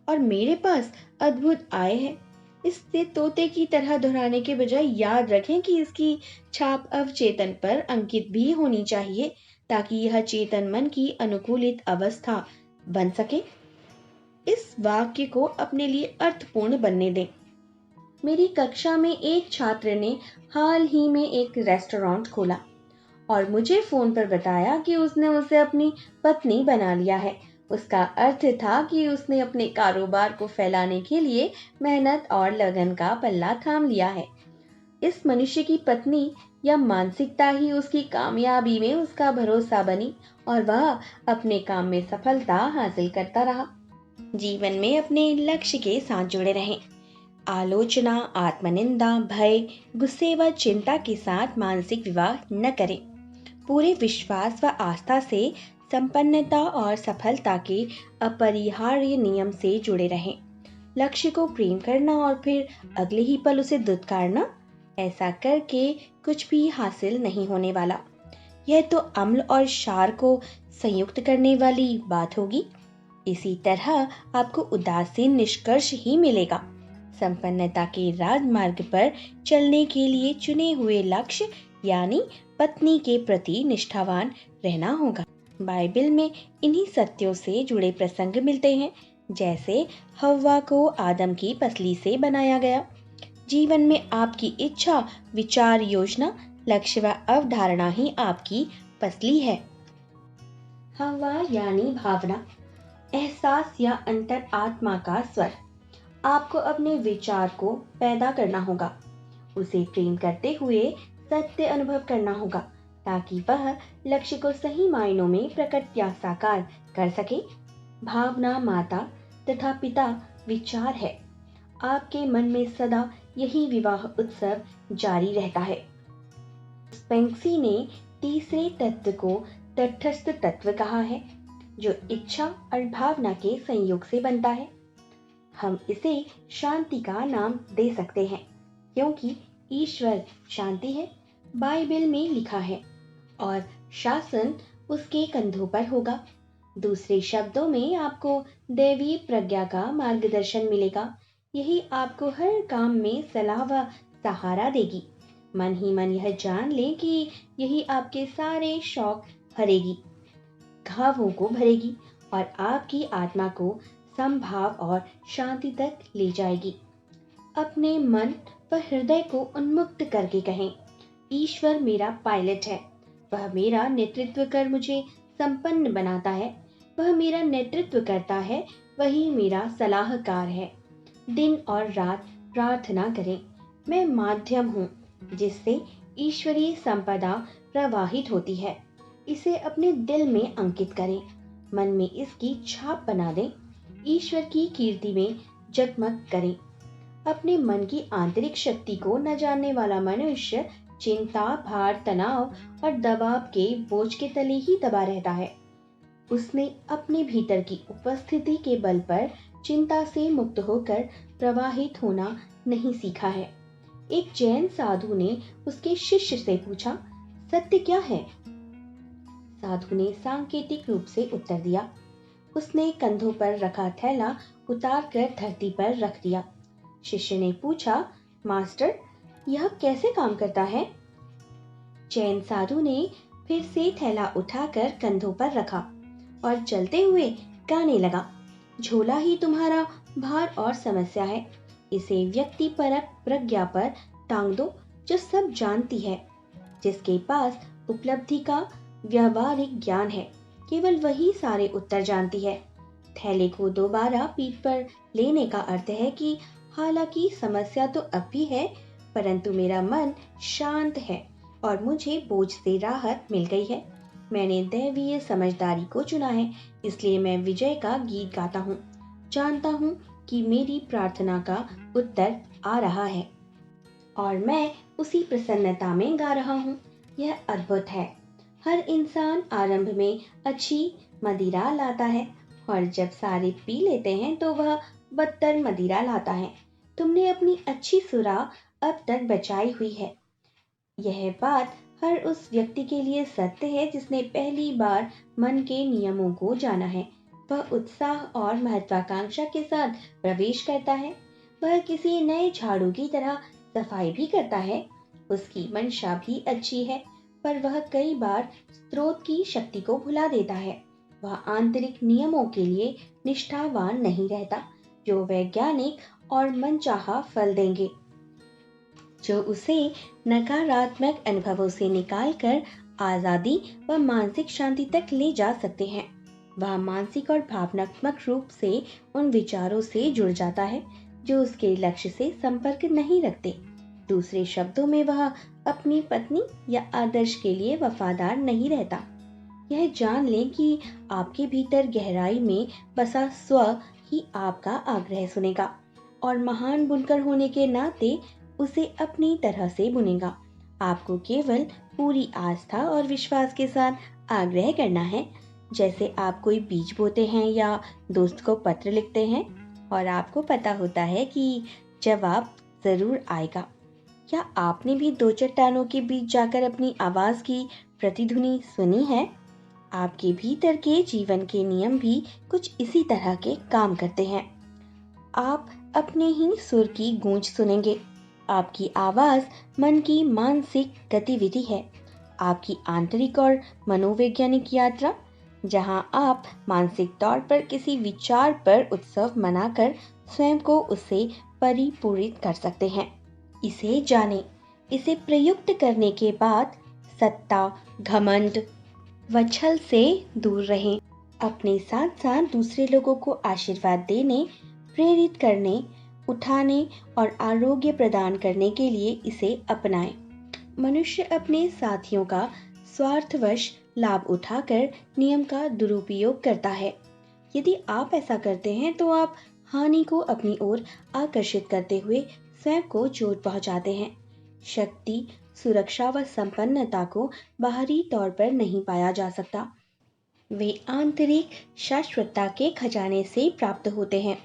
Speaker 1: और मेरे पास अद्भुत आय है। इससे तोते की तरह दोहराने के बजाय याद रखें कि इसकी छाप अवचेतन पर अंकित भी होनी चाहिए ताकि यह चेतन मन की अनुकूलित अवस्था बन सके। इस वाक्य को अपने लिए अर्थपूर्ण बनने दें। मेरी कक्षा में एक छात्र ने हाल ही में एक रेस्टोरेंट खोला और मुझे फोन पर बताया कि उसने उसे अपनी पत्नी बना लिया है। उसका अर्थ था कि उसने अपने कारोबार को फैलाने के लिए मेहनत और लगन का पल्ला थाम लिया है। इस मनुष्य की पत्नी या मानसिकता ही उसकी कामयाबी में उसका भरोसा बनी और वह अपने काम में सफलता हासिल करता रहा। जीवन में अपने लक्ष्य के साथ जुड़े रहें। आलोचना, आत्मनिंदा, भय, गुस्से व चिंता के साथ मानसिक विवाह न करें। पूरे विश्वास व आस्था से संपन्नता और सफलता के अपरिहार्य नियम से जुड़े रहें। लक्ष्य को प्रेम करना और फिर अगले ही पल उसे दुत्कारना ऐसा करके कुछ भी हासिल नहीं होने वाला। यह तो अम्ल और क्षार को संयुक्त करने वाली बात होगी। इसी तरह आपको उदासीन निष्कर्ष ही मिलेगा। संपन्नता के राजमार्ग पर चलने के लिए चुने हुए लक्ष्य यानी पत्नी के प्रति निष्ठावान रहना होगा। बाइबल में इन्हीं सत्यों से जुड़े प्रसंग मिलते हैं, जैसे हव्वा को आदम की पसली से बनाया गया। जीवन में आपकी इच्छा, विचार, योजना, लक्ष्य व अवधारणा ही आपकी पसली है। हव्वा यानी भावना, एहसास या अंतर आत्मा का स्वर। आपको अपने विचार को पैदा करना होगा, उसे प्रेम करते हुए सत्य अनुभव करना होगा, ताकि वह लक्ष्य को सही मायनों में प्रकट या साकार कर सके। भावना माता तथा पिता विचार है। आपके मन में सदा यही विवाह उत्सव जारी रहता है। स्पेंक्सी ने तीसरे तत्व को तटस्थ तत्व कहा है, जो इच्छा और भावना के संयोग से बनता है। हम इसे शांति का नाम दे सकते हैं, क्योंकि ईश्वर शांति है, बाइबल में लिखा है, और शासन उसके कंधों पर होगा। दूसरे शब्दों में आपको दैवीय प्रज्ञा का मार्गदर्शन मिलेगा। यही आपको हर काम में सलाह व सहारा देगी। मन ही मन यह जान लें कि यही आपके सारे शौक भरेगी, घावों को भरेगी और आपकी आत्मा को संभाव और शांति तक ले जाएगी। अपने मन व हृदय को उन्मुक्त करके कहें, ईश्वर मेरा पायलट है। वह मेरा नेतृत्व कर मुझे संपन्न बनाता है। वह मेरा नेतृत्व करता है, वही मेरा सलाहकार है। दिन और रात प्रार्थना करें। मैं माध्यम हूँ जिससे ईश्वरीय संपदा प्रवाहित होती है। इसे अपने दिल में अंकित करें, मन में इसकी छाप बना दें। ईश्वर की कीर्ति में जगमग करें। अपने मन की आंतरिक शक्ति को न जानने वाला मनुष्य चिंता, भार, तनाव और दबाव के बोझ के तले ही दबा रहता है। उसने अपने भीतर की उपस्थिति के बल पर चिंता से मुक्त होकर प्रवाहित होना नहीं सीखा है। एक जैन साधु ने उसके शिष्य से पूछा, सत्य क्या है? साधु ने सांकेतिक रूप से उत्तर दिया। उसने कंधों पर रखा थैला उतार कर धरती पर रख दिया। शिष्य ने पूछा, मास्टर, यह कैसे काम करता है? जैन साधु ने फिर से थैला उठाकर कंधों पर रखा और चलते हुए गाने लगा, झोला ही तुम्हारा भार और समस्या है। इसे व्यक्तिपरक प्रज्ञा पर टांग दो, जो सब जानती है। जिसके पास उपलब्धि का व्यावहारिक ज्ञान है, केवल वही सारे उत्तर जानती है। थैले को दोबारा पीठ पर लेने का अर्थ है कि हालांकि समस्या तो अब भी है, परंतु मेरा मन शांत है और मुझे बोझ से राहत मिल गई है। मैंने दैवीय समझदारी को चुना है, इसलिए मैं विजय का गीत गाता हूँ। जानता हूँ कि मेरी प्रार्थना का उत्तर आ रहा है और मैं उसी प्रसन्नता में गा रहा हूँ। यह अद्भुत है। हर इंसान आरंभ में अच्छी मदिरा लाता है और जब सारे पी लेते हैं तो वह बदतर मदिरा लाता है। तुमने अपनी अच्छी सुरा अब तक बचाई हुई है। यह बात हर उस व्यक्ति के लिए सत्य है जिसने पहली बार मन के नियमों को जाना है। वह उत्साह और महत्वाकांक्षा के साथ प्रवेश करता है। वह किसी नए झाड़ू की तरह सफाई भी करता है। उसकी मंशा भी अच्छी है, पर वह कई बार स्रोत की शक्ति को भुला देता है। वह आंतरिक नियमों के लिए निष्ठावान नहीं रहता, जो वैज्ञानिक और मनचाहा फल देंगे, जो उसे नकारात्मक अनुभवों से निकालकर आजादी व मानसिक शांति तक ले जा सकते हैं। वह मानसिक और भावनात्मक रूप से उन विचारों से जुड़ जाता है जो उसके लक्ष्य से संपर्क नहीं रखते। दूसरे शब्दों में, वह अपनी पत्नी या आदर्श के लिए वफादार नहीं रहता। यह जान लें कि आपके भीतर गहराई में बसा स्व ही आपका आग्रह सुनेगा और महान बुनकर होने के नाते उसे अपनी तरह से बुनेगा। आपको केवल पूरी आस्था और विश्वास के साथ आग्रह करना है, जैसे आप कोई बीज बोते हैं या दोस्त को पत्र लिखते हैं और आपको पता होता है कि जवाब जरूर आएगा। क्या आपने भी दो चट्टानों के बीच जाकर अपनी आवाज की प्रतिध्वनि सुनी है? आपके भीतर के जीवन के नियम भी कुछ इसी तरह के काम करते हैं। आप अपने ही सुर की गूंज सुनेंगे। आपकी आवाज मन की मानसिक गतिविधि है, आपकी आंतरिक और मनोवैज्ञानिक यात्रा, जहां आप मानसिक तौर पर किसी विचार पर उत्सव मनाकर स्वयं को उससे परिपूरित कर सकते हैं। इसे जानें। इसे प्रयुक्त करने के बाद सत्ता, घमंड व छल से दूर रहें। अपने साथ साथ दूसरे लोगों को आशीर्वाद देने, प्रेरित करने, उठाने और आरोग्य प्रदान करने के लिए इसे अपनाएं। मनुष्य अपने साथियों का स्वार्थवश लाभ उठाकर नियम का दुरुपयोग करता है। यदि आप ऐसा करते हैं तो आप हानि को अपनी ओर आकर्षित करते हुए स्वयं को चोट पहुंचाते हैं। शक्ति, सुरक्षा व संपन्नता को बाहरी तौर पर नहीं पाया जा सकता। वे आंतरिक शाश्वतता के खजाने से प्राप्त होते हैं।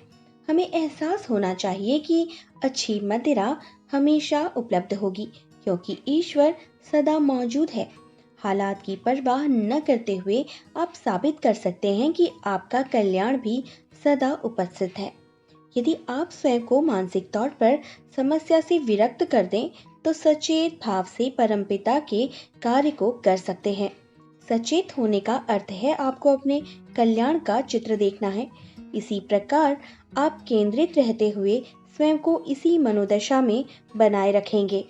Speaker 1: हमें एहसास होना चाहिए कि अच्छी मदिरा हमेशा उपलब्ध होगी, क्योंकि ईश्वर सदा मौजूद है। हालात की परवाह न करते हुए आप साबित कर सकते हैं कि आपका कल्याण भी सदा उपस्थित है। यदि आप स्वयं को मानसिक तौर पर समस्या से विरक्त कर दें, तो सचेत भाव से परमपिता के कार्य को कर सकते हैं। सचेत होने का अर्थ है आपको अपने कल्याण का चित्र देखना है। इसी प्रकार आप केंद्रित रहते हुए स्वयं को इसी मनोदशा में बनाए रखेंगे।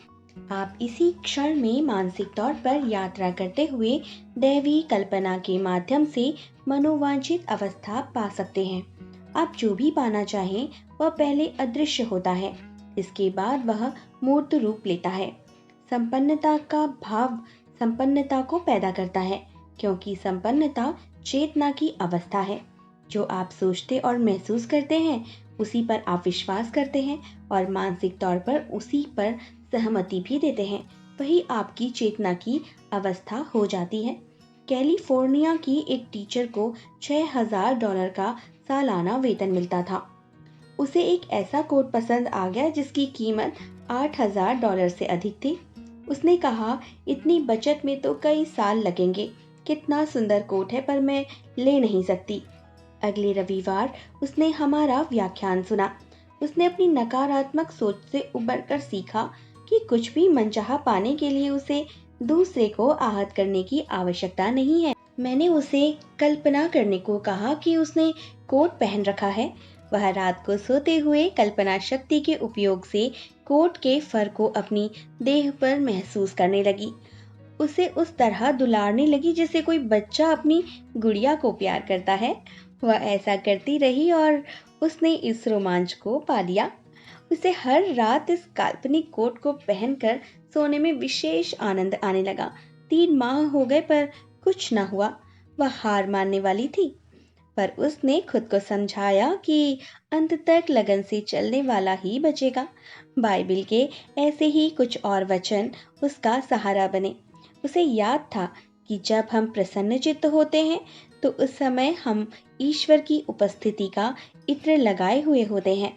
Speaker 1: आप इसी क्षण में मानसिक तौर पर यात्रा करते हुए दैवी कल्पना के माध्यम से मनोवांछित अवस्था पा सकते हैं। आप जो भी पाना चाहें वह पहले अदृश्य होता है, इसके बाद वह मूर्त रूप लेता है। संपन्नता का भाव संपन्नता को पैदा करता है, क्योंकि संपन्नता चेतना की अवस्था है। जो आप सोचते और महसूस करते हैं उसी पर आप विश्वास करते हैं और मानसिक तौर पर उसी पर सहमति भी देते हैं। वही आपकी चेतना की अवस्था हो जाती है। कैलिफोर्निया की एक टीचर को $6000 का सालाना वेतन मिलता था। उसे एक ऐसा कोट पसंद आ गया जिसकी कीमत $8000 से अधिक थी। उसने कहा, इतनी बचत में तो कई साल लगेंगे। कितना सुंदर कोट है, पर मैं ले नहीं सकती। अगले रविवार उसने हमारा व्याख्यान सुना। उसने अपनी नकारात्मक सोच से उबरकर सीखा कि कुछ भी मनचाहा पाने के लिए उसे दूसरे को आहत करने की आवश्यकता नहीं है। मैंने उसे कल्पना करने को कहा कि उसने कोट पहन रखा है। वह रात को सोते हुए कल्पना शक्ति के उपयोग से कोट के फर को अपनी देह पर महसूस करने लगी। उसे उस तरह दुलारने लगी जैसे कोई बच्चा अपनी गुड़िया को प्यार करता है। वह ऐसा करती रही और उसने इस रोमांच को पा लिया। उसे हर रात इस काल्पनिक कोट को पहनकर सोने में विशेष आनंद आने लगा। 3 माह हो गए पर कुछ न हुआ। वह हार मानने वाली थी, पर उसने खुद को समझाया कि अंत तक लगन से चलने वाला ही बचेगा। बाइबिल के ऐसे ही कुछ और वचन उसका सहारा बने। उसे याद था कि जब हम प्रसन्नचित्त होते हैं तो उस समय हम ईश्वर की उपस्थिति का इत्र लगाए हुए होते हैं।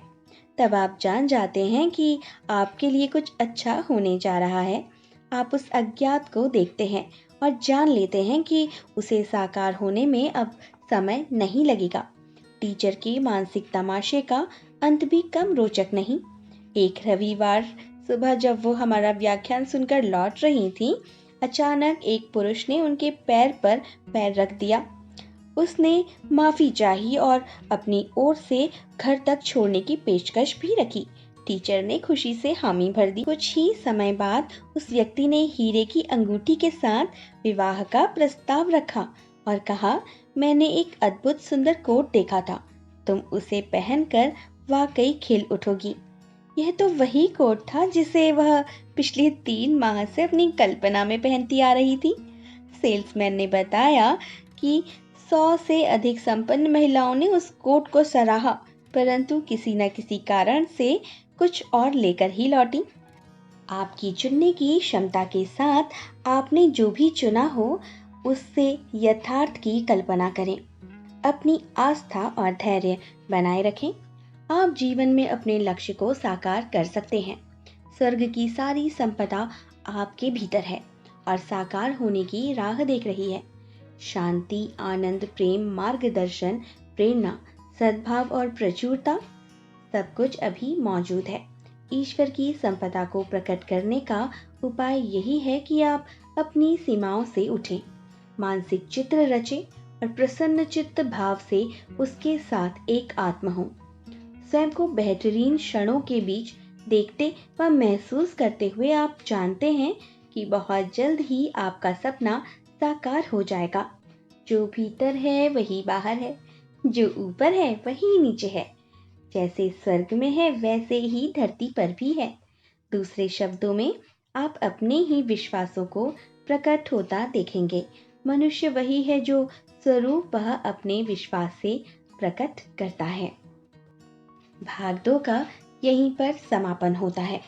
Speaker 1: तब आप जान जाते हैं कि आपके लिए कुछ अच्छा होने जा रहा है। आप उस अज्ञात को देखते हैं और जान लेते हैं कि उसे साकार होने में अब समय नहीं लगेगा। टीचर के मानसिक तमाशे का अंत भी कम रोचक नहीं। एक रविवार सुबह जब वो हमारा व्याख्यान सुनकर लौट रही थी, अचानक एक पुरुष ने उनके पैर पर पैर रख दिया। उसने माफी चाही और अपनी ओर से घर तक छोड़ने की पेशकश भी रखी। टीचर ने खुशी से हामी भर दी। कुछ ही समय बाद उस व्यक्ति ने हीरे की अंगूठी के साथ विवाह का प्रस्ताव रखा और कहा, मैंने एक अद्भुत सुंदर कोट देखा था, तुम उसे पहनकर वाकई खिल उठोगी। यह तो वही कोट था जिसे वह पिछले 3 माह से अपनी कल्पना में पहनती आ रही थी। सेल्समैन ने बताया कि 100 से अधिक संपन्न महिलाओं ने उस कोट को सराहा, परंतु किसी न किसी कारण से कुछ और लेकर ही लौटी। आपकी चुनने की क्षमता के साथ आपने जो भी चुना हो उससे यथार्थ की कल्पना करें। अपनी आस्था और धैर्य बनाए रखें। आप जीवन में अपने लक्ष्य को साकार कर सकते हैं। स्वर्ग की सारी संपदा आपके भीतर है और साकार होने की राह देख रही है। शांति, आनंद, प्रेम, मार्गदर्शन, प्रेरणा, सद्भाव और प्रचुरता, सब कुछ अभी मौजूद है। ईश्वर की संपदा को प्रकट करने का उपाय यही है कि आप अपनी सीमाओं से उठें, मानसिक चित्र रचें और प्रसन्न चित्त भाव से उसके साथ एक आत्मा हो। स्वयं को बेहतरीन क्षणों के बीच देखते व महसूस करते हुए आप जानते हैं कि बहुत जल्द ही आपका सपना साकार हो जाएगा। जो भीतर है वही बाहर है, जो ऊपर है वही नीचे है, जैसे स्वर्ग में है वैसे ही धरती पर भी है। दूसरे शब्दों में, आप अपने ही विश्वासों को प्रकट होता देखेंगे। मनुष्य वही है जो स्वरूप वह अपने विश्वास से प्रकट करता है। भाग 2 का यहीं पर समापन होता है।